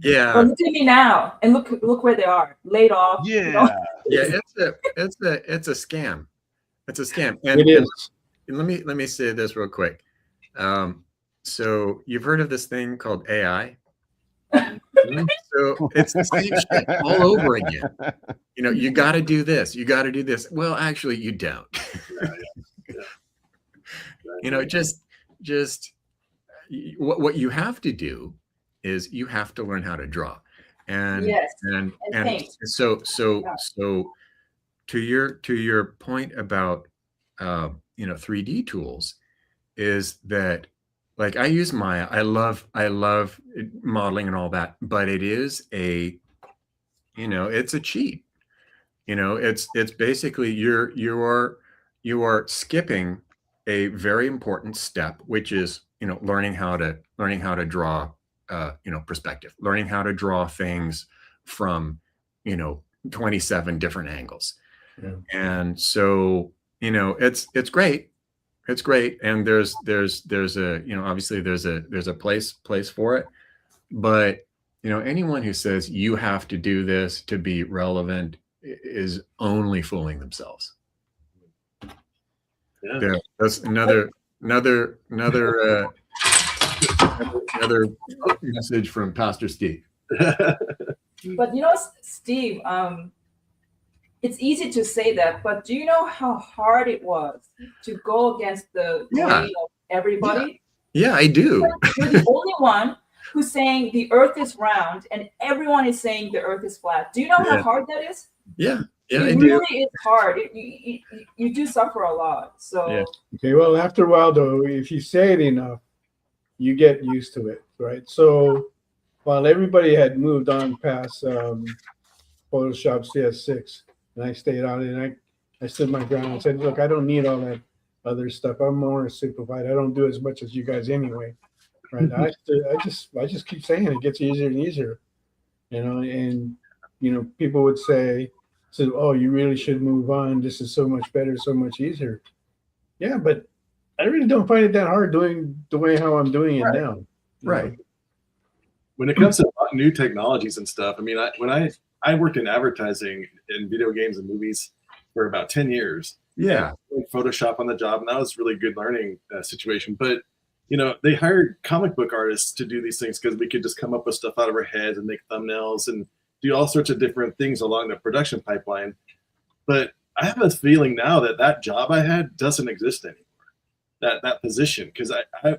Yeah. But look at me now, and look where they are, laid off. Yeah. Yeah, it's a scam. It's a scam. And, It is. and let me say this real quick. So you've heard of this thing called AI? So it's the same shit all over again. You got to do this. You got to do this. Well, actually, you don't. Just what you have to do is you have to learn how to draw. And Yes, and paint. so Yeah. to your point about 3D tools is that, like, I use Maya. I love modeling and all that, but it is it's a cheat. It's basically you are skipping a very important step, which is, learning how to draw, perspective, learning how to draw things from, 27 different angles. Yeah. And so, it's great. It's great. And there's a, obviously there's a place for it. But, anyone who says you have to do this to be relevant is only fooling themselves. Yeah. There, that's another message from Pastor Steve. But Steve, it's easy to say that, but do you know how hard it was to go against the Yeah. way of everybody? Yeah, I do. You're the only one who's saying the earth is round and everyone is saying the earth is flat. Do you know how Yeah. hard that is? Yeah, I It do. really is hard. You do suffer a lot. So Yeah. Okay, well, after a while, though, if you say it enough, you get used to it, right? So while everybody had moved on past Photoshop CS6, and I stayed on it, and I stood my ground and said, look, I don't need all that other stuff. I'm more simplified. I don't do as much as you guys anyway, right? I just keep saying it gets easier and easier, and people would say, oh, you really should move on. This is so much better, so much easier. Yeah, but I really don't find it that hard doing the way how I'm doing it now. Right. When it comes to new technologies and stuff, I mean, when I worked in advertising in video games and movies for about 10 years. Yeah. Photoshop on the job, and that was really good learning situation. But they hired comic book artists to do these things because we could just come up with stuff out of our heads and make thumbnails and do all sorts of different things along the production pipeline. But I have a feeling now that job I had doesn't exist anymore. That position, because I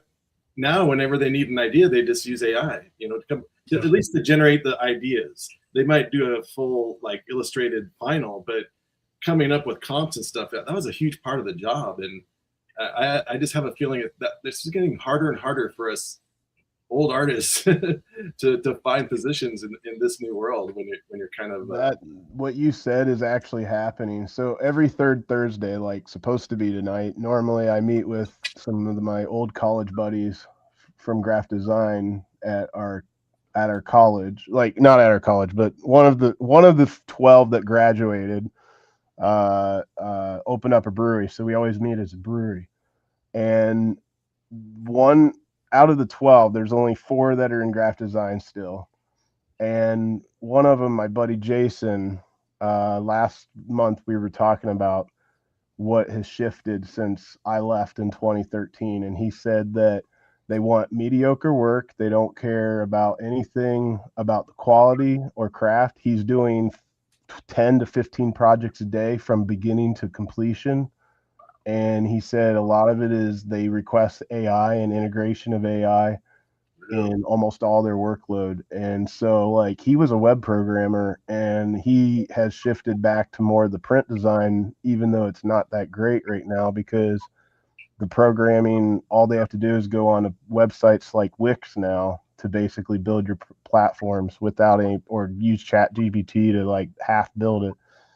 now whenever they need an idea, they just use AI, at least to generate the ideas. They might do a full illustrated final, but coming up with comps and stuff, that was a huge part of the job. And I just have a feeling that this is getting harder and harder for us old artists to find positions in this new world when you're kind of that what you said is actually happening. So every third Thursday, supposed to be tonight, normally I meet with some of my old college buddies from graphic design at our college, not at our college, but one of the 12 that graduated opened up a brewery. So we always meet as a brewery, and one out of the 12, there's only 4 that are in graphic design still. And one of them, my buddy Jason, last month we were talking about what has shifted since I left in 2013. And he said that they want mediocre work. They don't care about anything about the quality or craft. He's doing 10 to 15 projects a day from beginning to completion. And he said a lot of it is they request AI and integration of AI in almost all their workload. And so he was a web programmer, and he has shifted back to more of the print design, even though it's not that great right now, because the programming, all they have to do is go on to websites like Wix now to basically build your platforms without or use ChatGPT to half build it.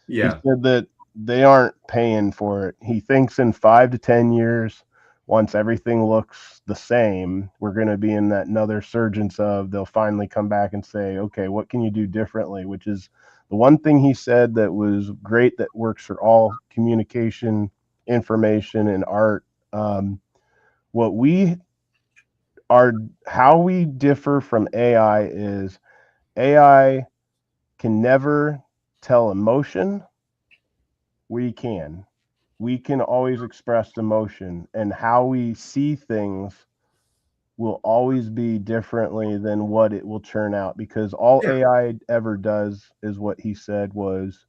Yeah. He said that they aren't paying for it. He thinks in 5 to 10 years, once everything looks the same, we're going to be in that another surgence of they'll finally come back and say, okay, what can you do differently? Which is the one thing he said that was great, that works for all communication, information, and art. How we differ from AI is AI can never tell emotion. We can always express emotion, and how we see things will always be differently than what it will turn out, because all AI ever does is what he said was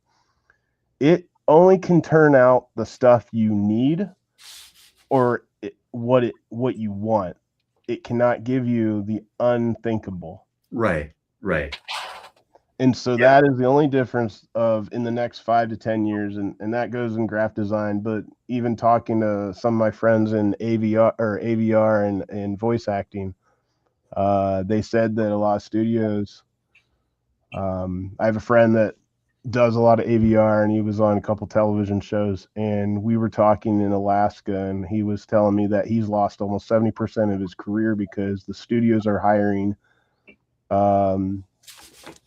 it only can turn out the stuff you need or what you want. It cannot give you the unthinkable. Right. And so that is the only difference of in the next 5 to 10 years. And that goes in graphic design, but even talking to some of my friends in AVR and voice acting, they said that a lot of studios, I have a friend that does a lot of AVR, and he was on a couple television shows, and we were talking in Alaska, and he was telling me that he's lost almost 70% of his career because the studios are hiring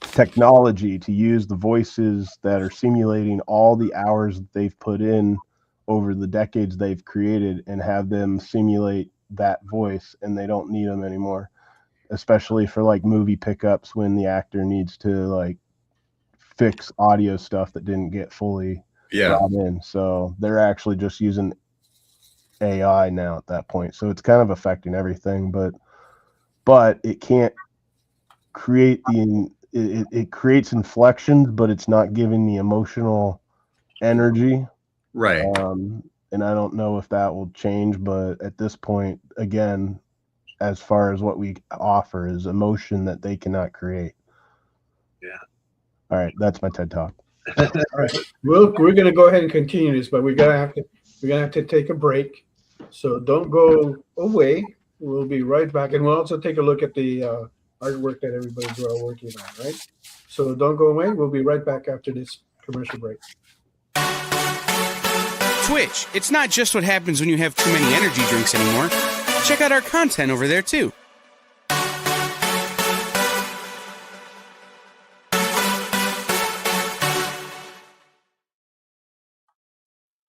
technology to use the voices that are simulating all the hours that they've put in over the decades they've created, and have them simulate that voice, and they don't need them anymore, especially for like movie pickups when the actor needs to like fix audio stuff that didn't get fully brought in. So they're actually just using AI now at that point. So it's kind of affecting everything, but it can't create it creates inflections, but it's not giving the emotional energy. Right. And I don't know if that will change, but at this point, again, as far as what we offer is emotion that they cannot create. Yeah. All right, that's my TED Talk. All right, we're going to go ahead and continue this, but we're gonna have to take a break. So don't go away. We'll be right back, and we'll also take a look at the artwork that everybody's working on. Right. So don't go away. We'll be right back after this commercial break. Twitch, it's not just what happens when you have too many energy drinks anymore. Check out our content over there, too.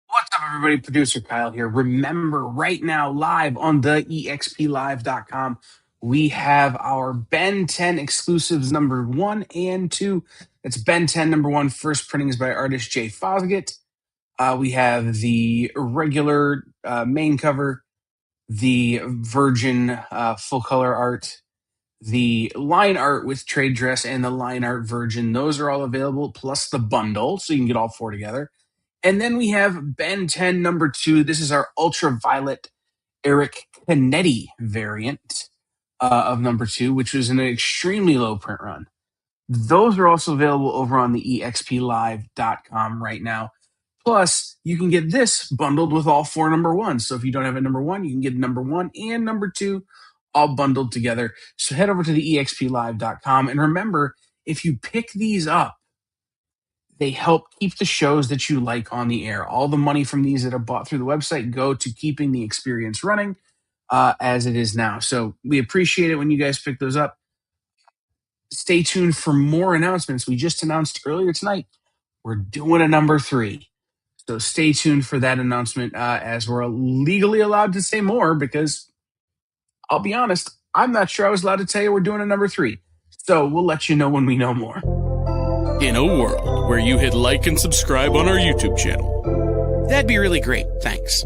What's up, everybody? Producer Kyle here. Remember, right now, live on the explive.com, we have our Ben 10 exclusives number 1 and 2. It's Ben 10 number 1. First printing is by artist Jay Fosgett. We have the regular main cover, the Virgin full color art, the line art with trade dress, and the line art Virgin. Those are all available, plus the bundle, so you can get all 4 together. And then we have Ben 10 number 2. This is our ultraviolet Eric Canetti variant of number 2, which was an extremely low print run. Those are also available over on the explive.com right now. Plus, you can get this bundled with all 4 number 1s. So if you don't have a number 1, you can get number 1 and number 2 all bundled together. So head over to the explive.com. And remember, if you pick these up, they help keep the shows that you like on the air. All the money from these that are bought through the website go to keeping the experience running as it is now. So we appreciate it when you guys pick those up. Stay tuned for more announcements. We just announced earlier tonight, we're doing a number 3. So stay tuned for that announcement as we're legally allowed to say more, because I'll be honest, I'm not sure I was allowed to tell you we're doing a number 3. So we'll let you know when we know more. In a world where you hit like and subscribe on our YouTube channel, that'd be really great. Thanks.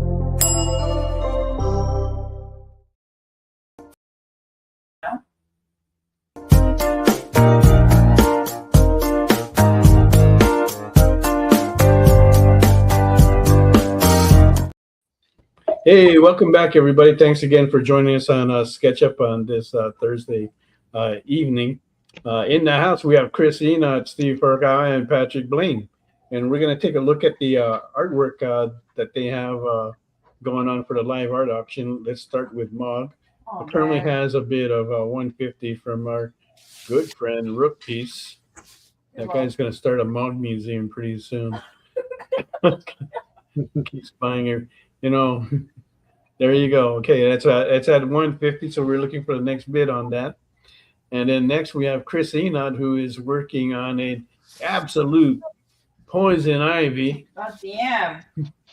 Hey, welcome back, everybody. Thanks again for joining us on SketchUp on this Thursday evening. In the house, we have Chris Enoch, Steve Fergai, and Patrick Blaine. And we're going to take a look at the artwork that they have going on for the live art auction. Let's start with Mog. It currently has a bid of 150 from our good friend Rook Piece. That guy's going to start a Mog museum pretty soon. Keeps buying her. You know, there you go. Okay, that's at 150. So we're looking for the next bid on that. And then next we have Chris Enoch, who is working on an absolute poison ivy. God damn.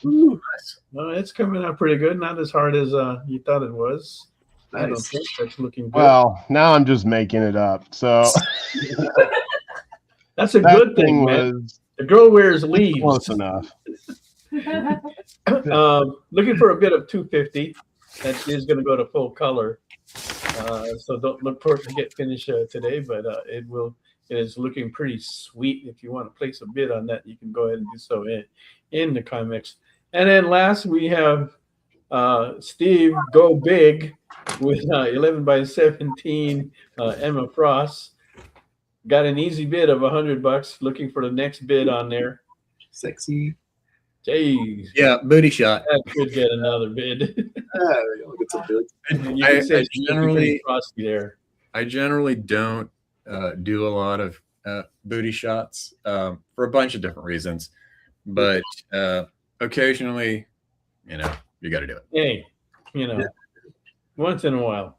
Well, it's coming out pretty good. Not as hard as you thought it was. Nice. I don't think that's looking good. Well, now I'm just making it up. So that's a good thing, man. The girl wears leaves. Close enough. Looking for a bid of 250. That is going to go to full color. So don't look for it to get finished today, but it is looking pretty sweet. If you want to place a bid on that, you can go ahead and do so in the comics. And then last we have Steve Go Big with 11 by 17 Emma Frost. Got an easy bid of $100. Looking for the next bid on there. Sexy. Jeez. Yeah, booty shot. That could get another bid. I generally don't do a lot of booty shots for a bunch of different reasons, but occasionally, you got to do it. Hey, once in a while.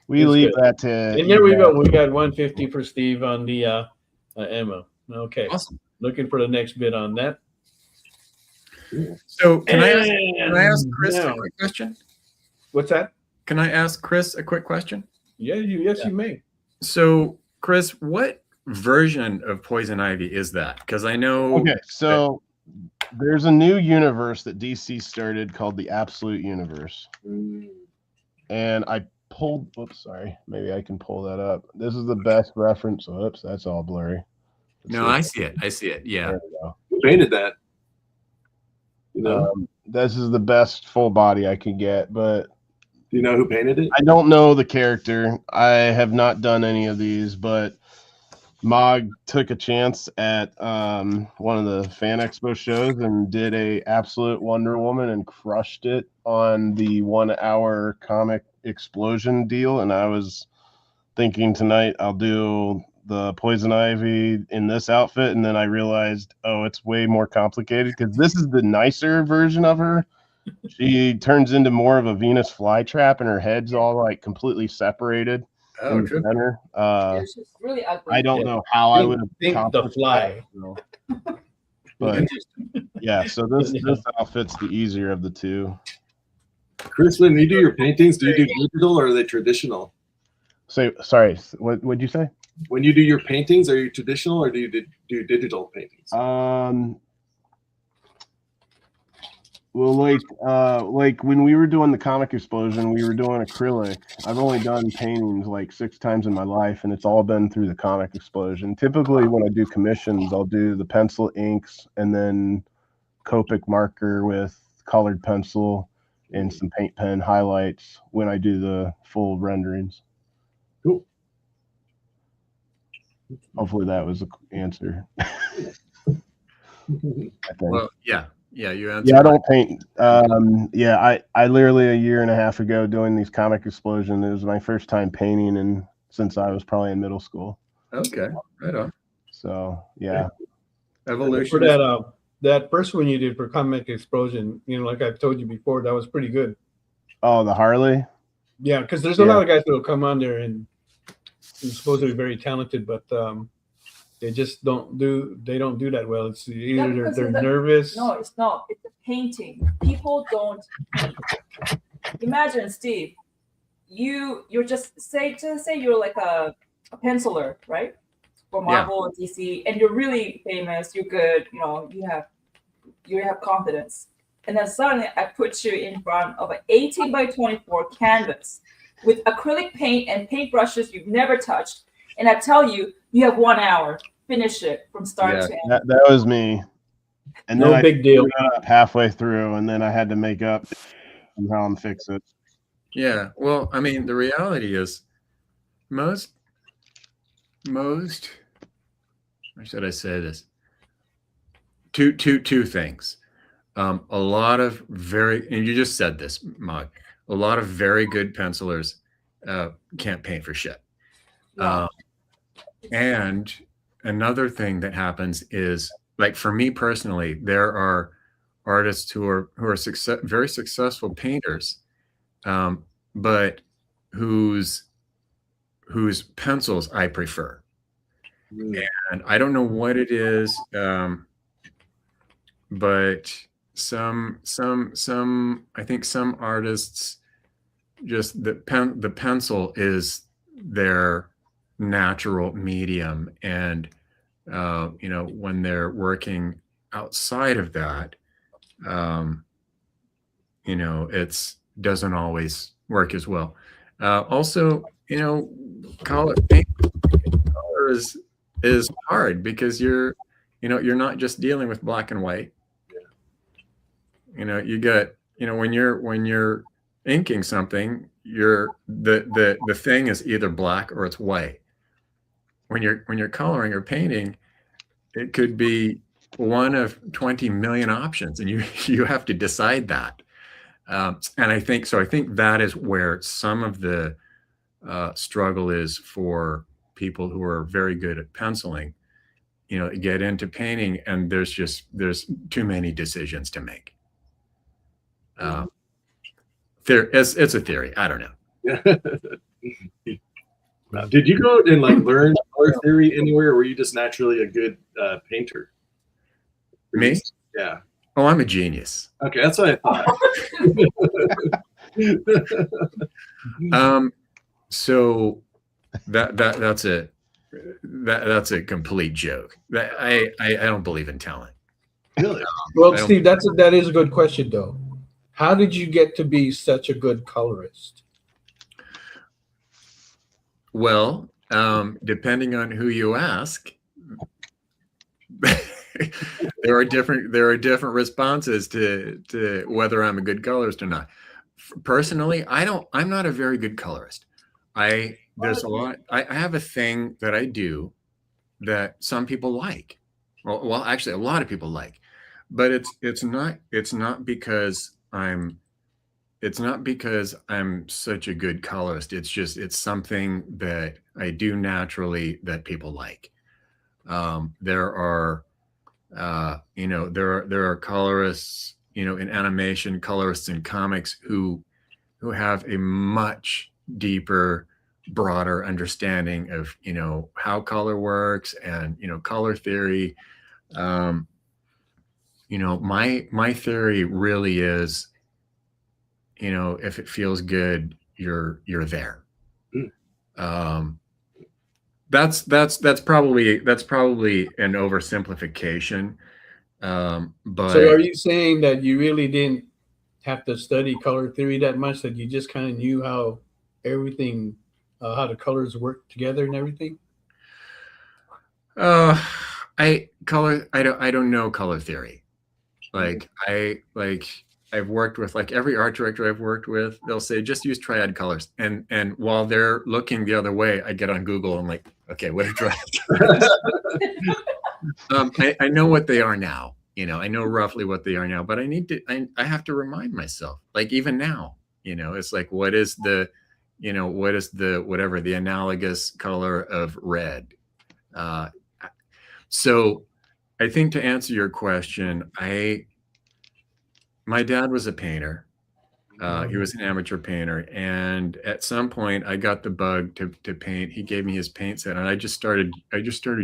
We It's leave good. that to. And there we go. We got 150 for Steve on the ammo. Okay. Awesome. Looking for the next bid on that. So can I ask Chris a Now, quick question? what's that? Can I ask Chris a quick question? Yeah, you may. So, Chris, what version of Poison Ivy is that? Because I know. Okay, so there's a new universe that DC started called the Absolute Universe, and I pulled. Oops, sorry. Maybe I can pull that up. This is the best reference. Oops, that's all blurry. No, I see it. I see it. Yeah. There we go. Who painted that? This is the best full body I could get, but Do you know who painted it? I don't know the character. I have not done any of these, but Mog took a chance at one of the Fan Expo shows and did a absolute Wonder Woman and crushed it on the 1 hour comic explosion deal. And I was thinking tonight I'll do the Poison Ivy in this outfit, and then I realized, oh, it's way more complicated because this is the nicer version of her. She turns into more of a Venus flytrap, and her head's all like completely separated in the center. It's just really ugly. I don't know how I would have Think the accomplished fly. that, but yeah. So this outfit's the easier of the two. Chris, when you do your paintings, do you do digital or are they traditional? So sorry, what'd you say? When you do your paintings, are you traditional or do you do digital paintings? Well, like when we were doing the comic explosion, we were doing acrylic. I've only done paintings like 6 times in my life, and it's all been through the comic explosion. Typically, when I do commissions, I'll do the pencil inks and then Copic marker with colored pencil and some paint pen highlights when I do the full renderings. Cool. Hopefully that was the answer. I think. Well, yeah. Yeah, you answered. Yeah, I don't paint. I literally a year and a half ago doing these comic explosion. It was my first time painting, and since I was probably in middle school. Okay, right on. So yeah. Evolution. For that first one you did for Comic Explosion, like I've told you before, that was pretty good. Oh, the Harley. Yeah, because there's a lot of guys that will come on there and supposedly very talented, but they just don't do that well. It's either they're nervous. No, it's not. It's a painting. People don't imagine, Steve. You're just say you're like a penciler, right? For Marvel or DC, and you're really famous. You're good. You have confidence. And then suddenly I put you in front of an 18 by 24 canvas with acrylic paint and paintbrushes you've never touched, and I tell you, you have 1 hour. Finish it from start to end. That was me. And then No big deal. Halfway through, and then I had to make up somehow and fix it. Yeah. Well, I mean, the reality is most how should I say this? Two things. A lot of and you just said this, Mog, a lot of very good pencilers can't paint for shit. Yeah. And another thing that happens is, like, for me personally, there are artists who are very successful painters, but whose pencils I prefer. And I don't know what it is, but some I think some artists just the pencil is their natural medium, and when they're working outside of that, it's doesn't always work as well. Also, color is hard because you're not just dealing with black and white. You got when you're inking something, the thing is either black or it's white. When you're coloring or painting, it could be one of 20 million options, and you have to decide that. And I think that is where some of the struggle is for people who are very good at penciling, get into painting, and there's too many decisions to make. It's a theory. I don't know. Did you go and like learn color theory anywhere, or were you just naturally a good painter? Me? Yeah. Oh, I'm a genius. Okay, that's what I thought. So that's a complete joke. I don't believe in talent. Really? Well, Steve, that is a good question, though. How did you get to be such a good colorist? Well, depending on who you ask, there are different responses to whether I'm a good colorist or not. Personally, I'm not a very good colorist. I have a thing that I do that some people like. Well, actually, a lot of people like, but it's not because I'm such a good colorist. It's something that I do naturally that people like. There are colorists, in animation, colorists in comics who have a much deeper, broader understanding of, how color works and, color theory. My theory really is, if it feels good, you're there. That's probably an oversimplification. But so are you saying that you really didn't have to study color theory that much, that you just kind of knew how everything, how the colors work together and everything? I don't know color theory. I've worked with, like, every art director I've worked with, they'll say, just use triad colors. And while they're looking the other way, I get on Google and like, okay, what are triad colors? I know what they are now. I know roughly what they are now, but I have to remind myself, like, even now, it's like, what is the analogous color of red? So I think, to answer your question, my dad was a painter. He was an amateur painter, and at some point I got the bug to paint. He gave me his paint set, and I just started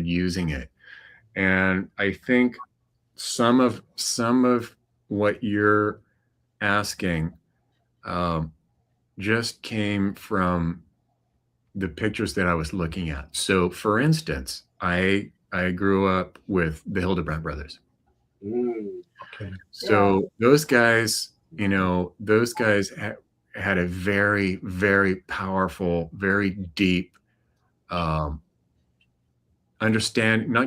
using it. And I think some of what you're asking just came from the pictures that I was looking at. So, for instance, I grew up with the Hildebrandt brothers. Okay. So those guys, had a very, very powerful, very deep not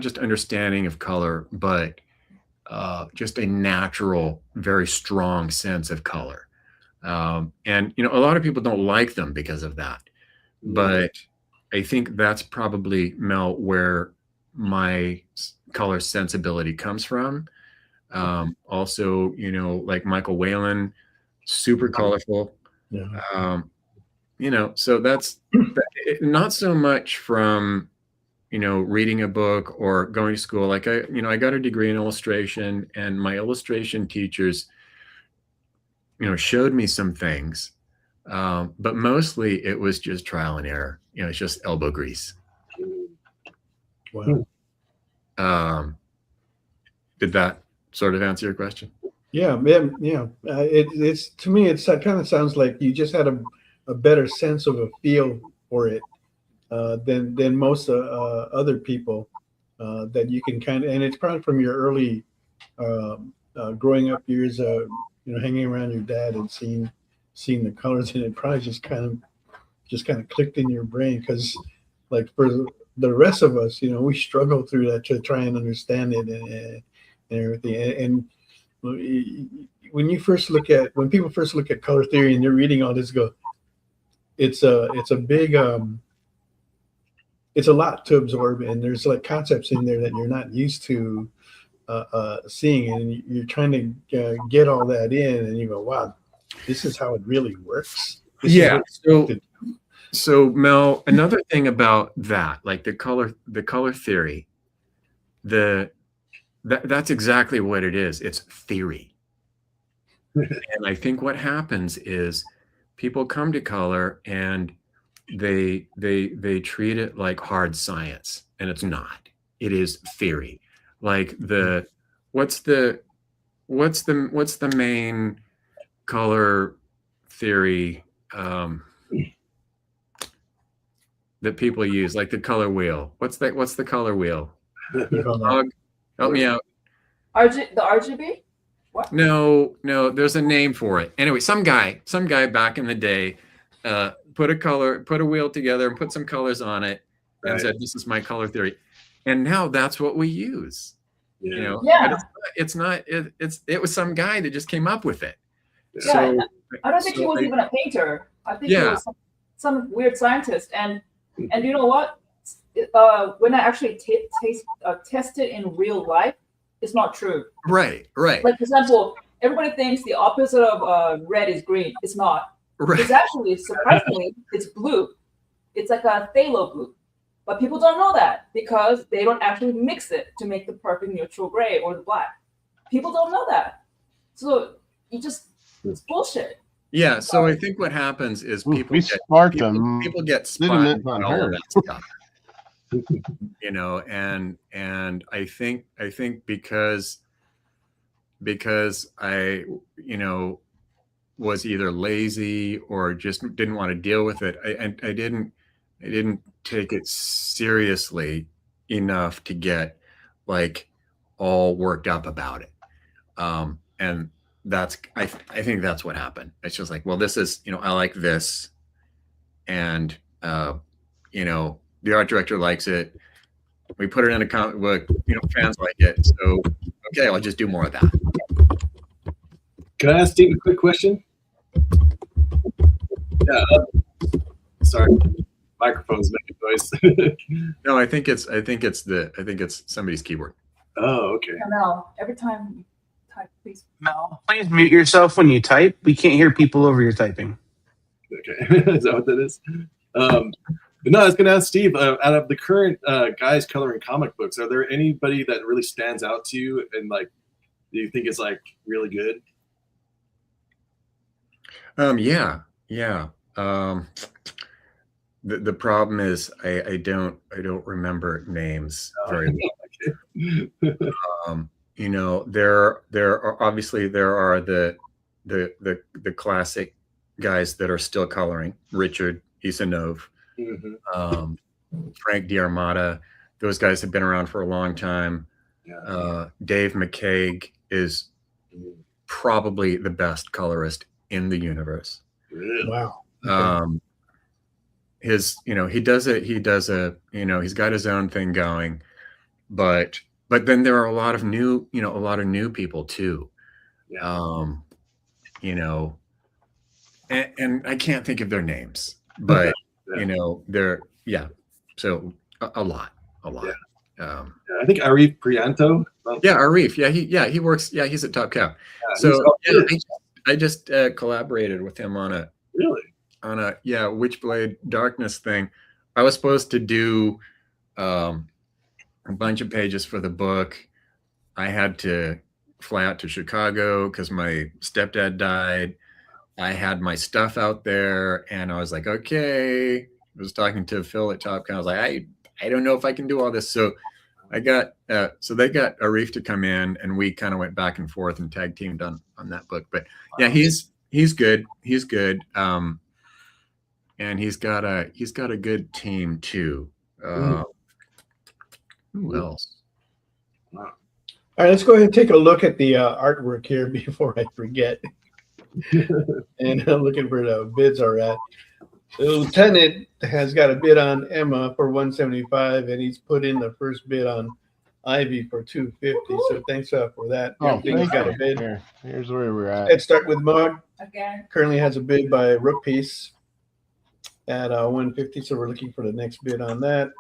just understanding of color, but just a natural, very strong sense of color. And a lot of people don't like them because of that. But I think that's probably, Mel, where my color sensibility comes from. Also, like Michael Whalen, super colorful. Yeah. So that's not so much from, reading a book or going to school. Like, I got a degree in illustration, and my illustration teachers, showed me some things. But mostly it was just trial and error. It's just elbow grease. Wow. Did that sort of answer your question? Yeah, man. Yeah. It's to me, it kind of sounds like you just had a better sense of a feel for it than most other people that you can kind of, and it's probably from your early growing up years, hanging around your dad and seeing the colors, and it probably just kind of clicked in your brain, because, like, for the rest of us, we struggle through that to try and understand it and everything. And when people first look at color theory and they're reading all this, it's a big it's a lot to absorb, and there's like concepts in there that you're not used to seeing, and you're trying to get all that in, and you go, wow, this is how it really works. So Mel, another thing about that, like the color theory, that's exactly what it is. It's theory. And I think what happens is people come to color and they treat it like hard science, and it's not. It is theory. Like what's the main color theory that people use, like the color wheel? What's the color wheel? Mog, help me out. The RGB? What? No, there's a name for it. Anyway, some guy back in the day put a wheel together and put some colors on it and said, "This is my color theory." And now that's what we use. Yeah. You know, Yeah. It was some guy that just came up with it. Yeah, So I don't think he was even a painter. I think he was some weird scientist. And you know what? When I actually test it in real life, it's not true. right. Like, for example, everybody thinks the opposite of red is green. It's not. Right. It's actually, surprisingly, it's blue. It's like a phthalo blue. But people don't know that because they don't actually mix it to make the perfect neutral gray or the black. People don't know that. So it's bullshit. Yeah, so I think what happens is people get spun by all of that stuff. You know, and I think because I, you know, was either lazy or just didn't want to deal with it, I didn't take it seriously enough to get like all worked up about it. And that's I think that's what happened. It's just like, well, this is, you know, I like this, and you know, the art director likes it. We put it in a comic book, you know, fans like it. So okay, I'll just do more of that. Can I ask Steve a quick question? Yeah. Sorry, microphone's making noise. No, I think it's somebody's keyboard. Oh, okay. No, every time you type, please. Mel, please mute yourself when you type. We can't hear people over your typing. Okay, is that what that is? But no, I was going to ask Steve, out of the current guys coloring comic books, are there anybody that really stands out to you and like, do you think is like really good? Yeah. The problem is I don't remember names very well. You know, there are obviously the classic guys that are still coloring. Richard Isanov, Frank D'Armata. Those guys have been around for a long time. Yeah. Dave McCaig is probably the best colorist in the universe. Really? Wow. You know, he does a, you know, he's got his own thing going, but then there are a lot of new people too. Yeah. You know, and I can't think of their names, but Yeah. you know, so a lot. Yeah. I think Arif Prianto. Arif. He works. Yeah, he's at Top Cow. Yeah, So I just collaborated with him on a Witchblade Darkness thing. I was supposed to do a bunch of pages for the book. I had to fly out to Chicago because my stepdad died. I had my stuff out there, and I was like, okay. I was talking to Phil at Top Cow. I was like, I don't know if I can do all this. So I got so they got Arif to come in, and we kind of went back and forth and tag teamed on that book. But yeah, he's good. He's good. And he's got a good team too. Who else? All right, let's go ahead and take a look at the artwork here before I forget. And I'm looking where the bids are at. The lieutenant has got a bid on Emma for $175, and he's put in the first bid on Ivy for $250. So thanks for that. Oh, Everything's got a bid. Here's where we're at. Let's start with Mog. Again. Currently has a bid by Rook Piece at $150. So we're looking for the next bid on that.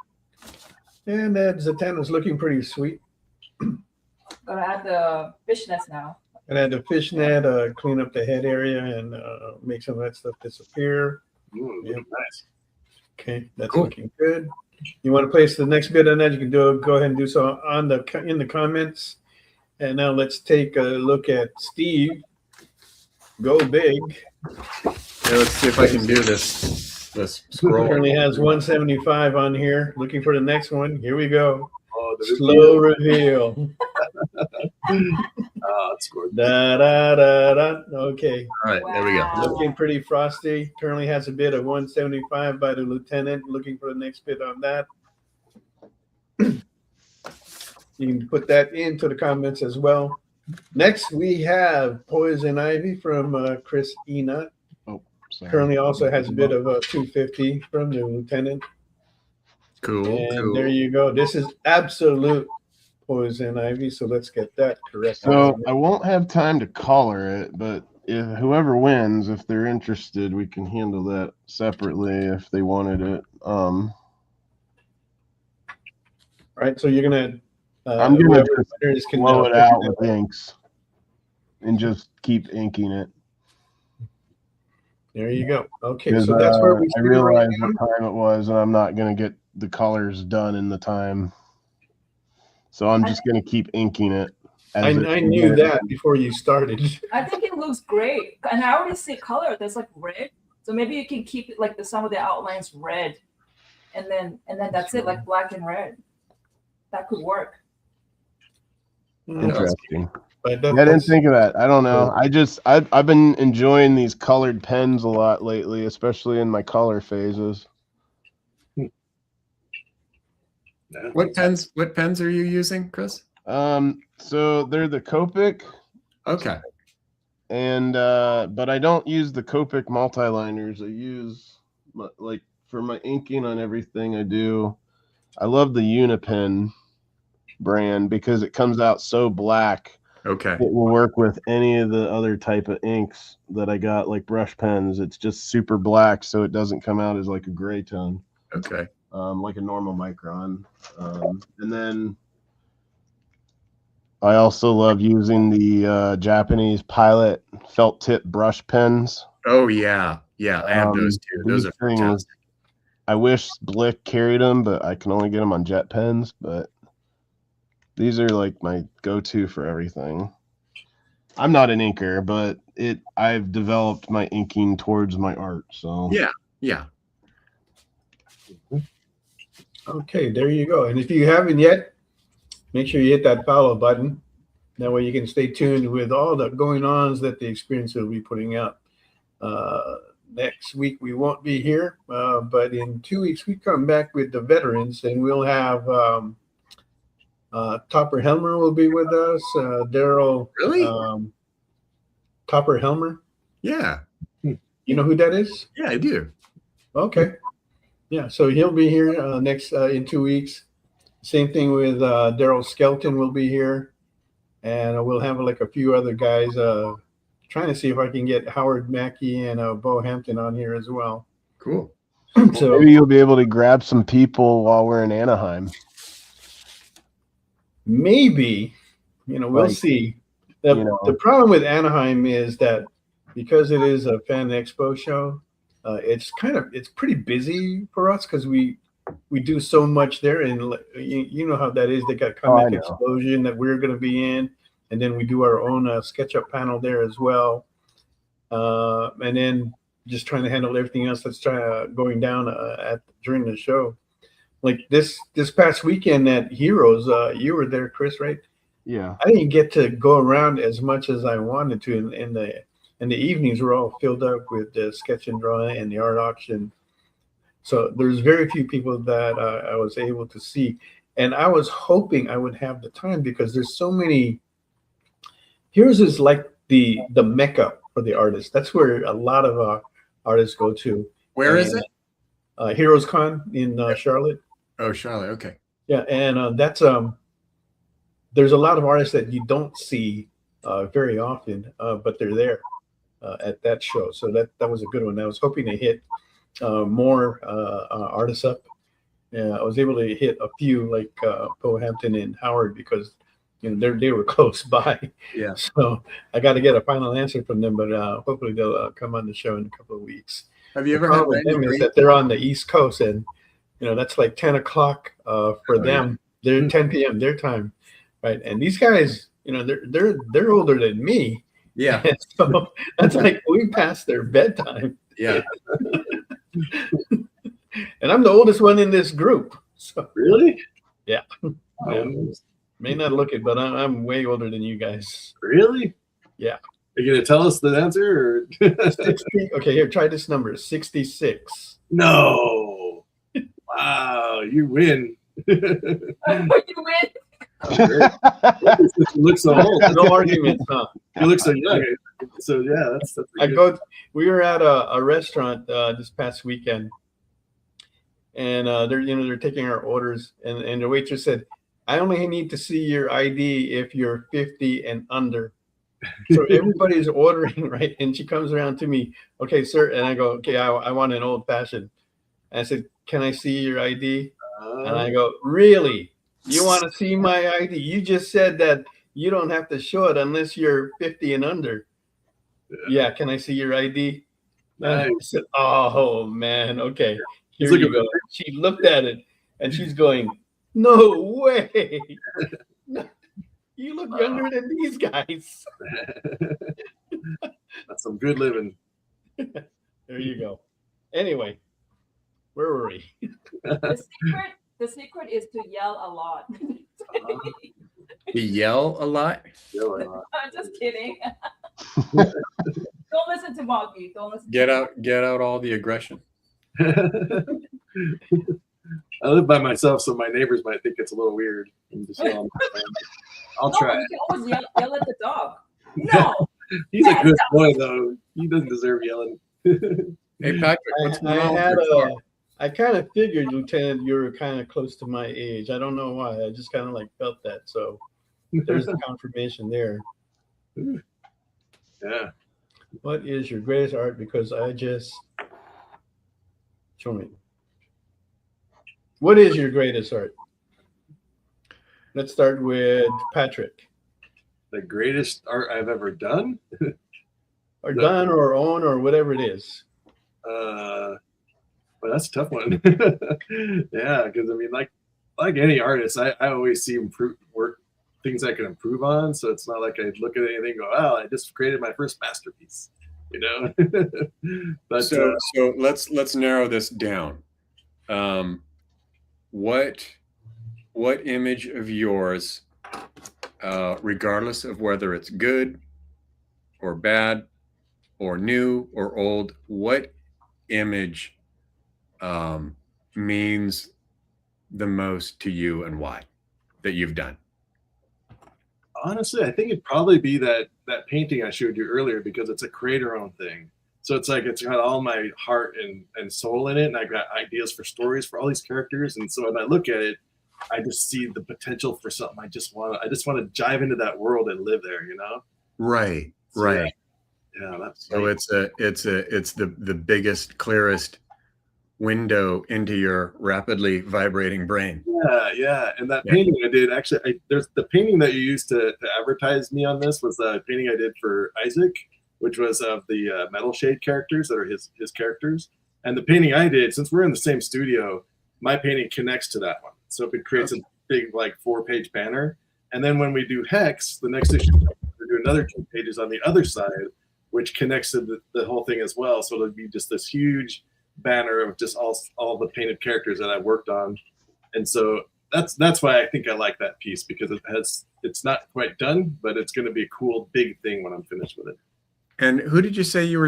And that Zatanna's is looking pretty sweet. Gonna add the fishnets now. And add the fishnet, clean up the head area, and make some of that stuff disappear. Looking nice. Okay, that's Cool. looking good. You want to place the next bid on that? You can go ahead and do so in the comments. And now let's take a look at Steve. Go big. Yeah, let's see if I can do this scroll. Currently has 175 on here. Looking for the next one. Here we go. Oh, the Slow reveal. it's good. Da da da da. Okay. All right, there we go. Wow. Looking pretty frosty. Currently has a bid of 175 by the lieutenant. Looking for the next bid on that. You can put that into the comments as well. Next, we have Poison Ivy from Chris Enoch. Sorry. Currently also has a bid of 250 from the lieutenant. Cool. And Cool. there you go. This is absolute Poison Ivy. So let's get that correct. So I won't have time to color it, but if whoever wins, if they're interested, we can handle that separately if they wanted it. Right. So you're gonna I'm gonna whoever just winners can blow it pick out it with inks and just keep inking it. There you go. Okay, Because so that's where we I stand right realized now. what time it was, and I'm not gonna get the colors done in the time. So I'm just gonna keep inking it. I knew that before you started. I think it looks great, and I already see color. There's like red, so maybe you can keep it like some of the outlines red, and then that's it, like black and red. That could work. Interesting. But I didn't think of that. I don't know. I've been enjoying these colored pens a lot lately, especially in my color phases. What pens are you using, Chris? So they're the Copic, Okay. and but I don't use the Copic multi-liners. I use like for my inking on everything I do. I love the Unipen brand because it comes out so black. Okay. It will work with any of the other type of inks that I got, like brush pens. It's just super black, so it doesn't come out as like a gray tone, Okay. like a normal micron. And then I also love using the Japanese Pilot felt tip brush pens. Oh yeah. Yeah, I have those too. Those These are fantastic. I wish Blick carried them, but I can only get them on jet pens. But these are like my go-to for everything. I'm not an inker, but I've developed my inking towards my art. So Yeah. Yeah. Okay, there you go. And if you haven't yet, make sure you hit that follow button. That way you can stay tuned with all the going-ons that the experience will be putting out. Next week we won't be here, but in 2 weeks we come back with the veterans, and we'll have Topper Helmer will be with us. Daryl. Really? Topper Helmer. Yeah. You know who that is? Yeah, I do. Okay. Yeah, so he'll be here next in 2 weeks. Same thing with Daryl Skelton will be here, and we'll have like a few other guys. Trying to see if I can get Howard Mackey and Bo Hampton on here as well. Cool. So maybe you'll be able to grab some people while we're in Anaheim. maybe, we'll Like, see. The problem with Anaheim is that because it is a fan expo show, it's pretty busy for us because we do so much there, and you know how that is. They got Comic Explosion that we're going to be in, and then we do our own SketchUp panel there as well, and then just trying to handle everything else that's going down during the show. Like this past weekend at Heroes, you were there, Chris, right? Yeah. I didn't get to go around as much as I wanted to, and the evenings were all filled up with the sketch and drawing and the art auction. So there's very few people that I was able to see, and I was hoping I would have the time because there's so many. Heroes is like the mecca for the artists. That's where a lot of artists go to. Where is it? Heroes Con in Charlotte. Oh, Charlotte. Okay. Yeah, and that's there's a lot of artists that you don't see very often, but they're there at that show. So that was a good one. I was hoping to hit more artists up. I was able to hit a few like Bo Hampton and Howard because they were close by. Yeah. So I got to get a final answer from them, but hopefully they'll come on the show in a couple of weeks. Have you The ever had problem with them is that they're on the East Coast, and that's like 10 o'clock for them. Yeah. They're 10 p.m. their time, right? And these guys, they're older than me. Yeah. And so that's like we passed their bedtime. Yeah. And I'm the oldest one in this group. So Really? Yeah. Um, may not look it, but I'm way older than you guys. really? Yeah. Are you gonna tell us the answer? Or 60, okay, here, try this number. 66. No. Wow, you win. You win. You look so old. No arguments, huh? You look so young. So yeah, that's We were at a restaurant this past weekend, and they're taking our orders, and the waitress said, "I only need to see your ID if you're 50 and under." So everybody's ordering, right? And she comes around to me, "Okay, sir," and I go, "Okay, I want an old fashioned." And I said, "Can I see your ID?" And I go, "Really? You want to see my ID? You just said that you don't have to show it unless you're 50 and under." Yeah, can I see your ID? Nice. I said, "Oh man, okay, here He's you looking go." She looked at it and she's going, "No way! You look younger than these guys." That's some good living. There you go. Anyway, where were we? The secret is to yell a lot. You yell a lot? I'm just kidding. Don't listen to Moggy. Don't listen. Get out all the aggression. I live by myself, so my neighbors might think it's a little weird. I'll try. You can always yell at the dog. No. He's a good boy, though. He doesn't deserve yelling. Hey, Patrick, what's going on with your car? I kind of figured, Lieutenant, you were kind of close to my age. I don't know why. I just kind of like felt that. So there's the confirmation there. Yeah. What is your greatest art? Because I just show me. What is your greatest art? Let's start with Patrick. The greatest art I've ever done? Or done or own or whatever it is. Well, that's a tough one. Yeah, because I mean, like any artist, I always see work things I can improve on. So it's not like I look at anything and go, "Oh, I just created my first masterpiece," But so let's narrow this down. What image of yours, regardless of whether it's good or bad or new or old, what image means the most to you and why that you've done? honestly, I think it'd probably be that painting I showed you earlier, because it's a creator-owned thing. So it's like it's got all my heart and soul in it, and I've got ideas for stories for all these characters. And so when I look at it, I just see the potential for something. I just want to dive into that world and live there, Right, So, right. Yeah, that's So it's the biggest, clearest window into your rapidly vibrating brain. yeah. And that painting I did, actually, there's the painting that you used to advertise me on this was the painting I did for Isaac, which was of the metal shade characters that are his characters. And the painting I did, since we're in the same studio, my painting connects to that one. So it creates a big 4-page banner. And then when we do Hex, the next issue, we do another 2 pages on the other side, which connects to the whole thing as well. So it'll be just this huge banner of just all the painted characters that I worked on. And so that's why I think I like that piece, because it's not quite done, but it's going to be a cool big thing when I'm finished with it. And who did you say you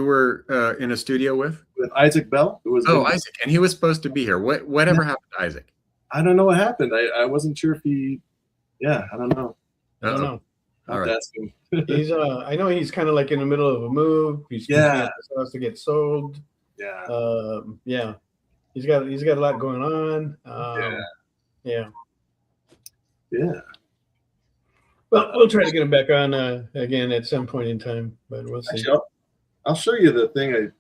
were in a studio with? With Isaac Bell, who was Isaac, and he was supposed to be here. Whatever happened to Isaac? I don't know what happened. I wasn't sure if he. Yeah, I don't know. I don't know. All right. Ask him. He's I know he's kind of like in the middle of a move. He's Yeah. has to get sold. Yeah. Yeah. He's got a lot going on. Yeah. Well, we'll try to get him back on again at some point in time, but we'll see. Actually, I'll show you the thing.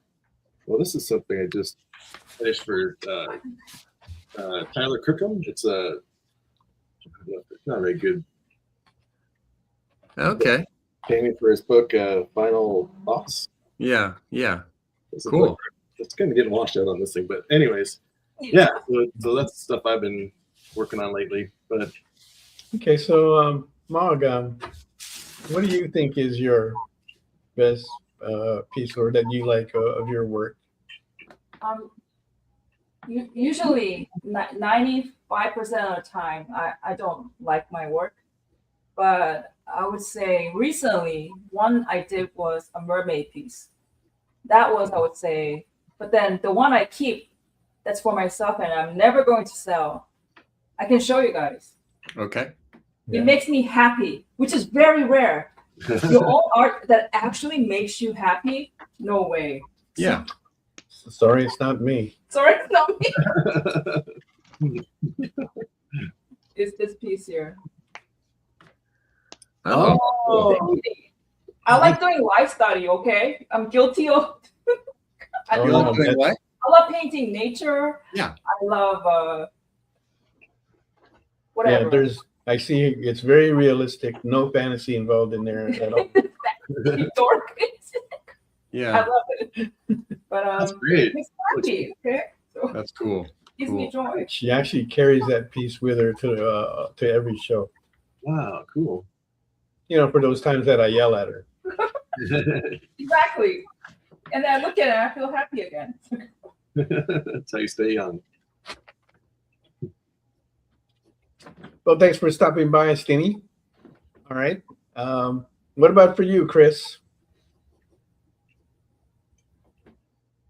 This is something I just finished for Tyler Crookham. It's not very good Okay. painting for his book, Final Thoughts. Yeah. Cool. It's kind of getting washed out on this thing, but anyways, yeah. So that's the stuff I've been working on lately. But Okay, so Mog, what do you think is your best piece or that you like of your work? Usually 95% of the time, I don't like my work, but I would say recently one I did was a mermaid piece. That was, I would say, but then the one I keep, that's for myself and I'm never going to sell. I can show you guys. Okay. Yeah. It makes me happy, which is very rare. Your own art that actually makes you happy? No way. Yeah. Sorry, it's not me. Sorry, it's not me. It's this piece here. Oh. Oh. I like doing life study, okay? I'm guilty of I Oh, love no. What? I love painting nature. Yeah. I love Yeah, whatever. I see it's very realistic, no fantasy involved in there at all. Dork. I Yeah. love it. But That's great. it makes me happy, okay? So That's cool. gives me joy. She actually carries that piece with her to every show. Wow, cool. You know, for those times that I yell at her. Exactly. And then I look at it and I feel happy again. That's how you stay young. Well, thanks for stopping by, Stinny. All right. What about for you, Chris?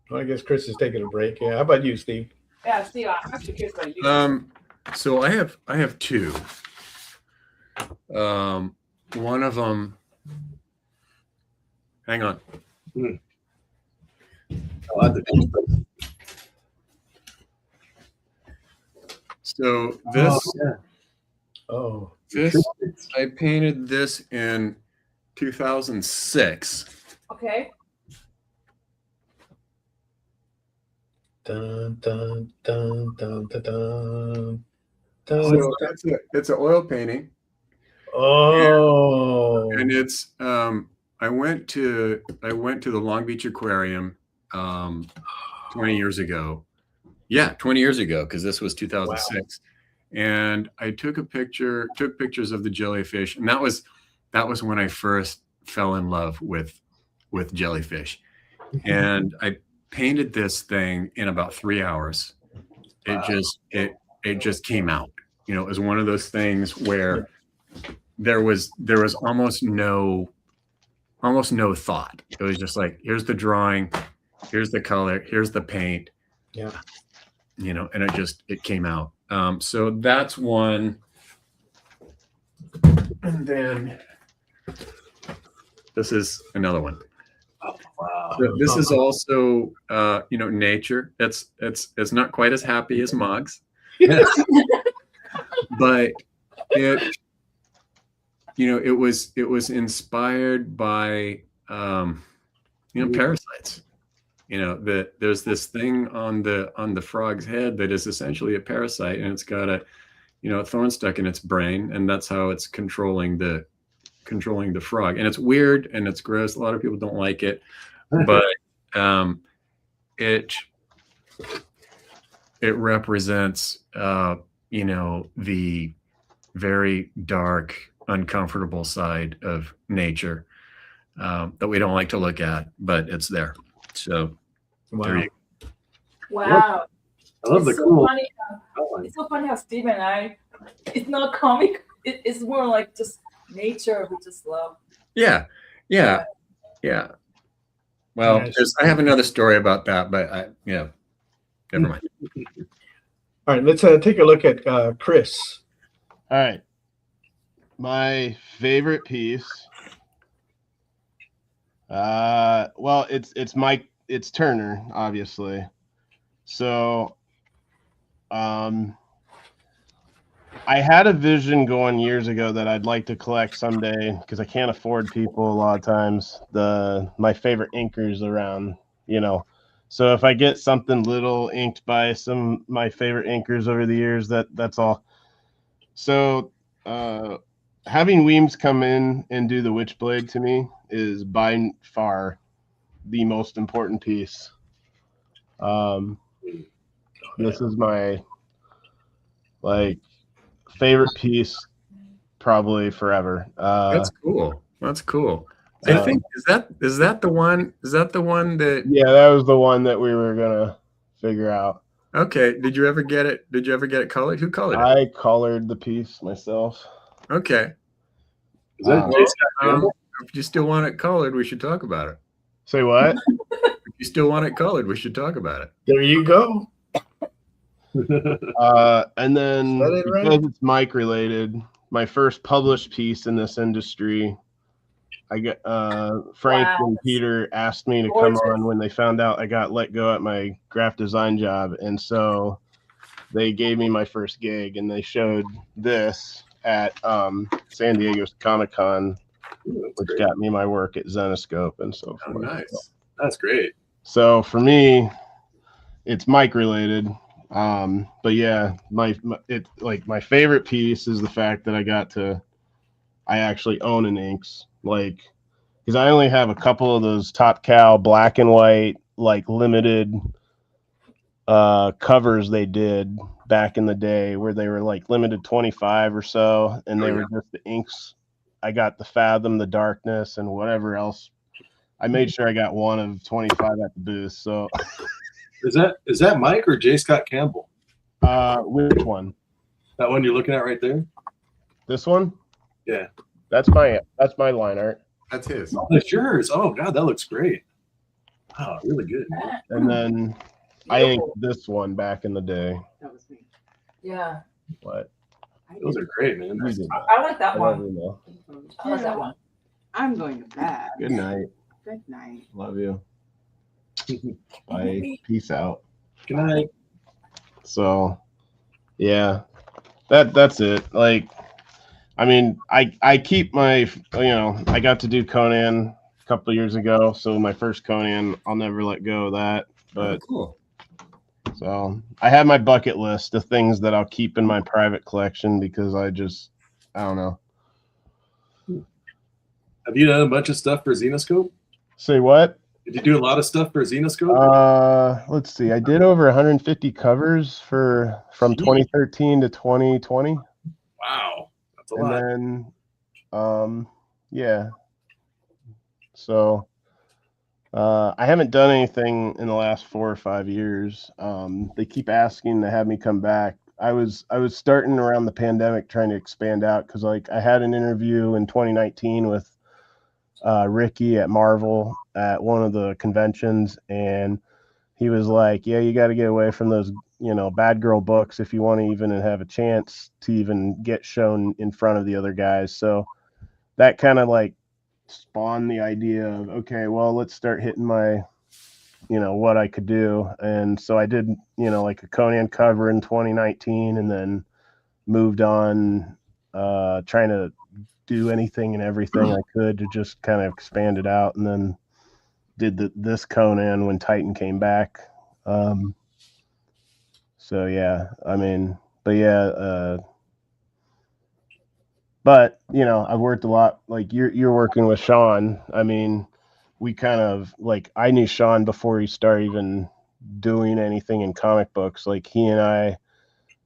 Well, I guess Chris is taking a break. Yeah. How about you, Steve? Yeah, Steve, I'm actually curious about you. So I have two. One of them. Hang on. I'll add the So this Oh, this I painted this in 2006. Okay. dun dun dun dun dun dun. So it's an oil painting, Oh, and it's I went to the Long Beach Aquarium 20 years ago. Yeah, 20 years ago, because this was 2006. And I took pictures of the jellyfish, and that was when I first fell in love with jellyfish. And I painted this thing in about 3 hours. It just came out. You know, it was one of those things where there was almost no thought. It was just like, here's the drawing, here's the color, here's the paint. yeah. You know, and it came out. So that's one. And then this is another one. Oh, wow. So this is also nature. It's not quite as happy as Mog's. But it was inspired by parasites. You know, there's this thing on the frog's head that is essentially a parasite, and it's got a thorn stuck in its brain, and that's how it's controlling the frog. And it's weird and it's gross. A lot of people don't like it, but it represents the very dark, uncomfortable side of nature that we don't like to look at, but it's there. So Wow. Wow. I love the It's so cool. funny It's so funny how Steve and I, it's not comic. It's more like just nature we just love. Yeah. Well, Nice. I have another story about that, but never mind. All right, let's take a look at Chris. All right. My favorite piece. Well, it's Turner, obviously. So, I had a vision going years ago that I'd like to collect someday because I can't afford people a lot of times. My favorite inkers around, So if I get something little inked by my favorite inkers over the years, that's all. So having Weems come in and do the Witchblade to me is by far the most important piece. This is my like favorite piece probably forever. That's cool. That's cool. I think is that the one? Is that the one that? Yeah, that was the one that we were gonna figure out. Okay. Did you ever get it? Did you ever get it colored? Who colored it? I colored the piece myself. Okay. Is that J. Scott Campbell? If you still want it colored, we should talk about it. Say what? If you still want it colored, we should talk about it. There you go. And then Is that it, right? because it's mic related, my first published piece in this industry, I got Frank Wow. and Peter asked me to Gorgeous. come on when they found out I got let go at my graphic design job, and so they gave me my first gig, and they showed this at San Diego's Comic-Con, which got me my work at Zenoscope and so Oh, forth. nice. That's great. So for me, it's mic related. But yeah, my favorite piece is the fact that I actually own an inks, like, because I only have a couple of those Top Cow black and white, like limited covers they did back in the day where they were like limited 25 or so, and they were just the inks. I got the Fathom, the Darkness, and whatever else. I made sure I got one of 25 at the booth. So Is that Mike or J. Scott Campbell? which one? That one you're looking at right there? This one? Yeah. That's my line art. That's his. Oh, that's yours. Oh God, that looks great. Wow, really good. And then I inked this one back in the day. That was me. Yeah. What? Those are great, man. You did that. I like that Whatever, one. Mel. I like that one. I'm going to bed. Good night. Good night. Love you. Bye. Peace out. Good night. So yeah, that's it. Like, I mean, I keep my, I got to do Conan a couple of years ago, so my first Conan, I'll never let go of that. But Cool. so I have my bucket list of things that I'll keep in my private collection because I don't know. Have you done a bunch of stuff for Zenoscope? Say what? Did you do a lot of stuff for Zenoscope? Let's see. I did over 150 covers from 2013 to 2020. Wow, that's a And lot. then, yeah. So, I haven't done anything in the last 4 or 5 years. They keep asking to have me come back. I was starting around the pandemic trying to expand out because, like, I had an interview in 2019 with Ricky at Marvel at one of the conventions, and he was like, yeah, you got to get away from those, bad girl books if you want to even have a chance to even get shown in front of the other guys. So that kind of like spawned the idea of, okay, well, let's start hitting my, what I could do. And so I did, like a Conan cover in 2019, and then moved on, trying to do anything and everything I could to just kind of expand it out, and then did this Conan when Titan came back. So yeah, I mean, but yeah, but I've worked a lot. Like you're working with Sean. I mean, we kind of like, I knew Sean before he started even doing anything in comic books. Like he and I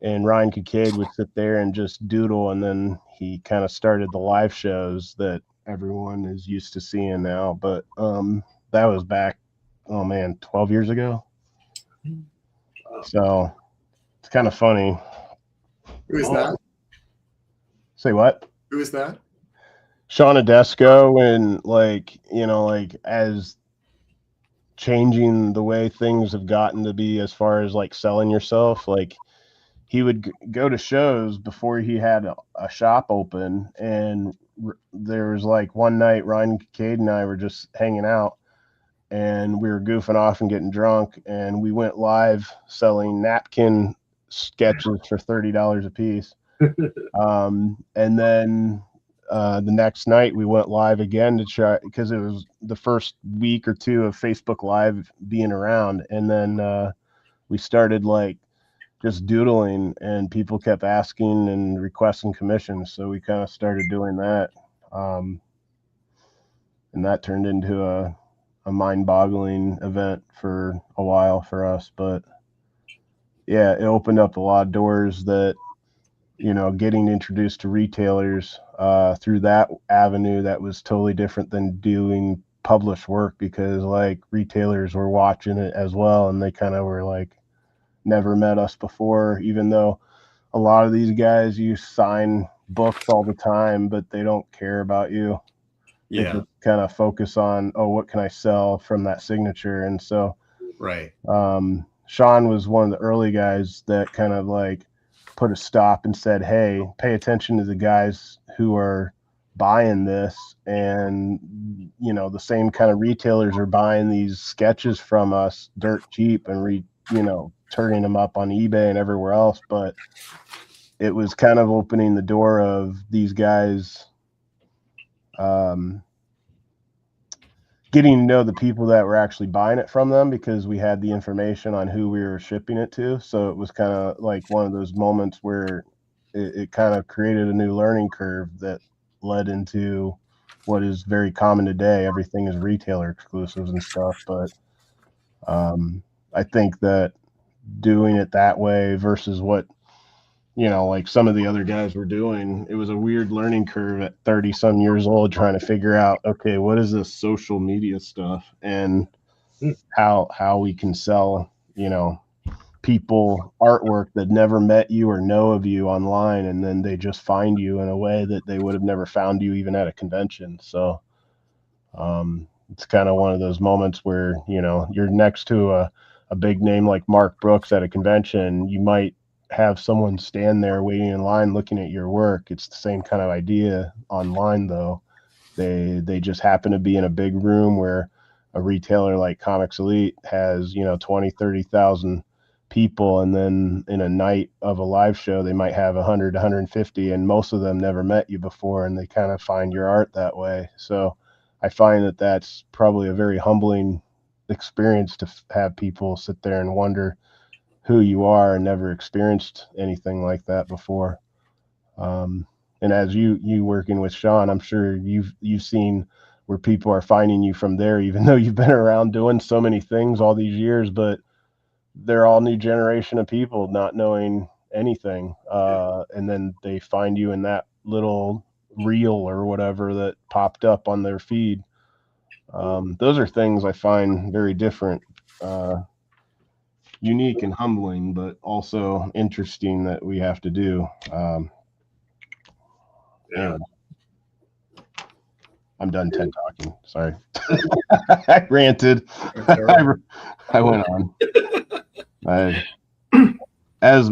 and Ryan Kincaid would sit there and just doodle, and then he kind of started the live shows that everyone is used to seeing now. But that was back, 12 years ago. So it's kind of funny. Who is that? Say what? Who is that? Sean Adesco, and like as changing the way things have gotten to be as far as like selling yourself, like he would go to shows before he had a shop open, and there was like one night Ryan Kincaid and I were just hanging out, and we were goofing off and getting drunk, and we went live selling napkin sketches for $30 a piece. And then the next night we went live again to try, because it was the first week or two of Facebook Live being around, and then we started like just doodling, and people kept asking and requesting commissions, so we kind of started doing that, and that turned into a mind-boggling event for a while for us, but yeah, it opened up a lot of doors that, you know, getting introduced to retailers through that avenue, that was totally different than doing published work, because like retailers were watching it as well, and they kind of were like, never met us before, even though a lot of these guys, you sign books all the time, but they don't care about you. They Yeah. just kind of focus on, oh, what can I sell from that signature? And so Right. Sean was one of the early guys that kind of like put a stop and said, hey, pay attention to the guys who are buying this. And, you know, the same kind of retailers are buying these sketches from us dirt cheap and turning them up on eBay and everywhere else. But it was kind of opening the door of these guys getting to know the people that were actually buying it from them, because we had the information on who we were shipping it to. So it was kind of like one of those moments where it kind of created a new learning curve that led into what is very common today. Everything is retailer exclusives and stuff. But I think that doing it that way versus what, you know, like some of the other guys were doing, it was a weird learning curve at 30 some years old, trying to figure out, okay, what is this social media stuff, and how we can sell, you know, people artwork that never met you or know of you online, and then they just find you in a way that they would have never found you even at a convention. So it's kind of one of those moments where, you know, you're next to a big name like Mark Brooks at a convention. You might have someone stand there waiting in line looking at your work. It's the same kind of idea online, though. They just happen to be in a big room where a retailer like Comics Elite has, you know, 20, 30,000 people, and then in a night of a live show they might have 100, 150, and most of them never met you before, and they kind of find your art that way. So I find that that's probably a very humbling experience to have people sit there and wonder who you are and never experienced anything like that before. And as you working with Sean, I'm sure you've seen where people are finding you from there, even though you've been around doing so many things all these years, but they're all new generation of people not knowing anything. And then they find you in that little reel or whatever that popped up on their feed. Those are things I find very different, unique and humbling, but also interesting that we have to do. Anyway, I'm done TED talking. Sorry. I ranted. I went on. As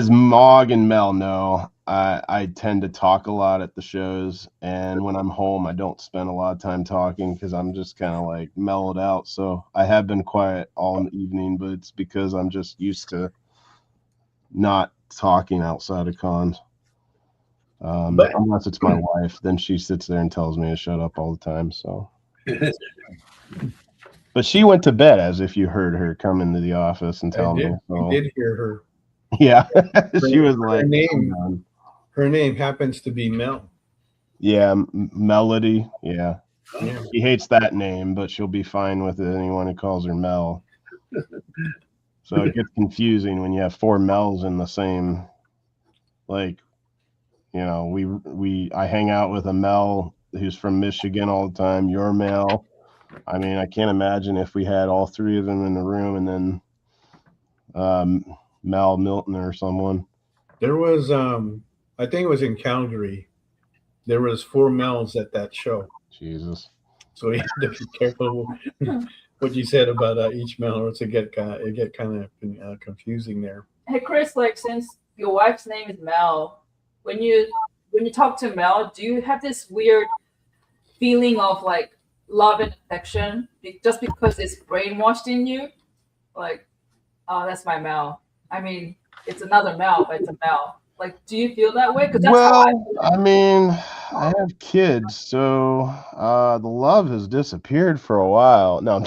Mog and Mel know, I tend to talk a lot at the shows, and when I'm home, I don't spend a lot of time talking because I'm just kind of like mellowed out. So I have been quiet all evening, but it's because I'm just used to not talking outside of cons. Unless it's my wife, then she sits there and tells me to shut up all the time. So, but she went to bed, as if you heard her come into the office and tell me. So. I did hear her. Yeah, she was like, her name happens to be Mel. Yeah, Melody. Yeah. Yeah. She hates that name, but she'll be fine with anyone who calls her Mel. So it gets confusing when you have 4 Mels in the same, like, you know, I hang out with a Mel who's from Michigan all the time. You're Mel. I mean, I can't imagine if we had all 3 of them in the room and then Mel Milton or someone. There was, I think it was in Calgary. There was 4 Mels at that show. Jesus. So you have to be careful what you said about each Mel, or else it get kind of confusing there. Hey Chris, like since your wife's name is Mel, when you talk to Mel, do you have this weird feeling of like love and affection just because it's brainwashed in you? Like, oh, that's my Mel. I mean, it's another Mel, but it's a Mel. Like, do you feel that way? Because that's how I feel. I mean, I have kids, so the love has disappeared for a while. No,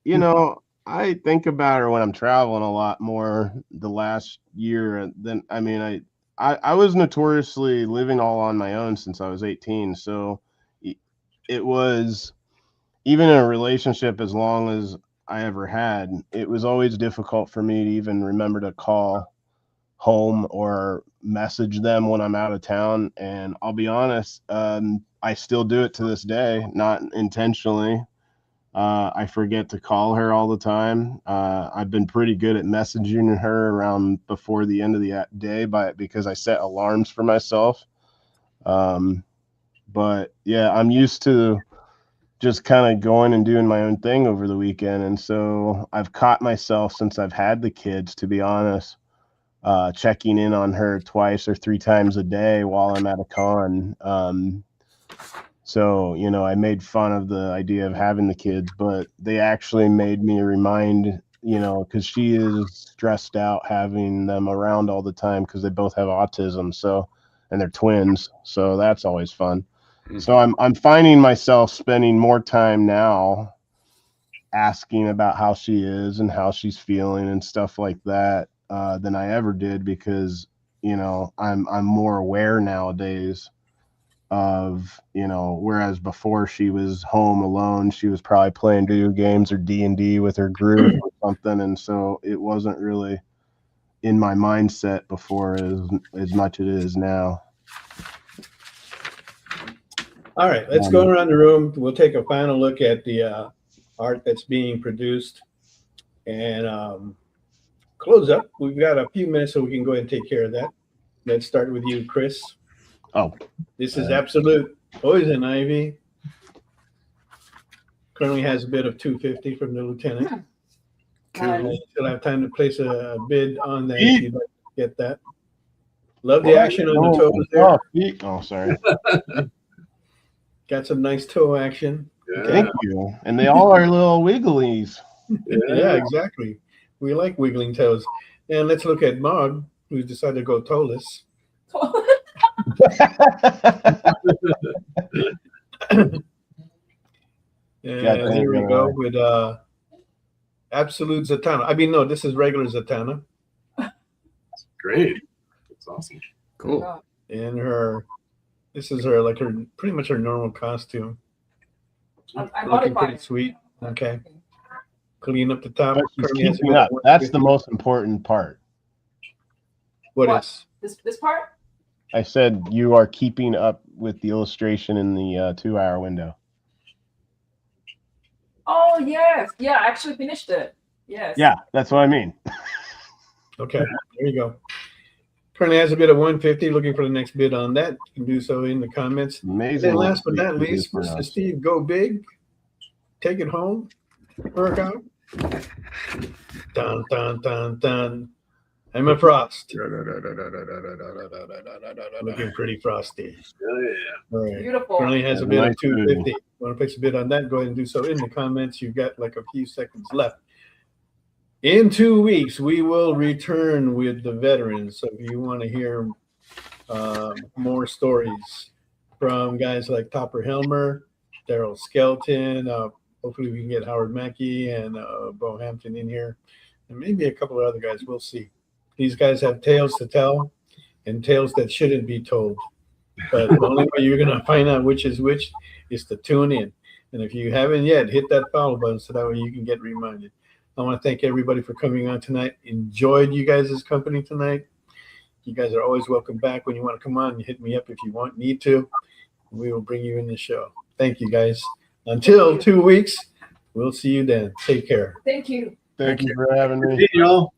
you know, I think about her when I'm traveling a lot more the last year. Then, I mean, I was notoriously living all on my own since I was 18. So it was, even in a relationship as long as I ever had, it was always difficult for me to even remember to call home or message them when I'm out of town. And I'll be honest, I still do it to this day, not intentionally. I forget to call her all the time. I've been pretty good at messaging her around before the end of the day because I set alarms for myself. But yeah, I'm used to just kind of going and doing my own thing over the weekend. And so I've caught myself, since I've had the kids, to be honest, checking in on her 2 or 3 times a day while I'm at a con. So, you know, I made fun of the idea of having the kids, but they actually made me remind, you know, because she is stressed out having them around all the time because they both have autism. So, and they're twins. So that's always fun. So I'm finding myself spending more time now asking about how she is and how she's feeling and stuff like that than I ever did, because, you know, I'm more aware nowadays of, you know, whereas before she was home alone, she was probably playing video games or D&D with her group or something, and so it wasn't really in my mindset before as much it is now. All right, let's go around the room. We'll take a final look at the art that's being produced and close up. We've got a few minutes, so we can go ahead and take care of that. Let's start with you, Chris. Oh, this is Absolute Poison Ivy. Currently has a bid of $250 from the lieutenant. Cool. Still have time to place a bid on that if you'd like to get that. Love the action on the toes there. Oh, sorry. Got some nice toe action. Yeah. Thank you. And they all are little wigglies. Yeah, exactly. We like wiggling toes. And let's look at Mog, who's decided to go toeless. And here we go with Absolute Zatanna. I mean, no, this is regular Zatanna. Great. That's awesome. Cool. And this is her, like, her pretty much her normal costume. I Looking modified pretty it. sweet. Okay. Clean up the top. But she's Currently has keeping about up. That's 150. the most important part. What What? is? This part? I said you are keeping up with the illustration in the 2-hour window. Oh yes, yeah. I actually finished it. Yes. Yeah, that's what I mean. Okay, there you go. Currently has a bid of 150. Looking for the next bid on that. You can do so in the comments. Amazing. And then last but what not we can do least, for Mr. us. Steve, go big. Take it home. Work out. Dun, dun, dun, dun. I'm a Frost. Looking pretty frosty. Yeah. All right. Beautiful. Currently has a That's bid of nice food. 250. Want to place a bid on that? Go ahead and do so in the comments. You've got like a few seconds left. In 2 weeks, we will return with the veterans. So if you want to hear more stories from guys like Topper Helmer, Daryl Skelton, hopefully we can get Howard Mackey and Bo Hampton in here, and maybe a couple of other guys. We'll see. These guys have tales to tell and tales that shouldn't be told. But the only way you're going to find out which is which is to tune in. And if you haven't yet, hit that follow button so that way you can get reminded. I want to thank everybody for coming on tonight. Enjoyed you guys' company tonight. You guys are always welcome back. When you want to come on, you hit me up if you need to. We will bring you in the show. Thank you, guys. Until 2 weeks, we'll see you then. Take care. Thank you. Thank you for having me. Hey, y'all.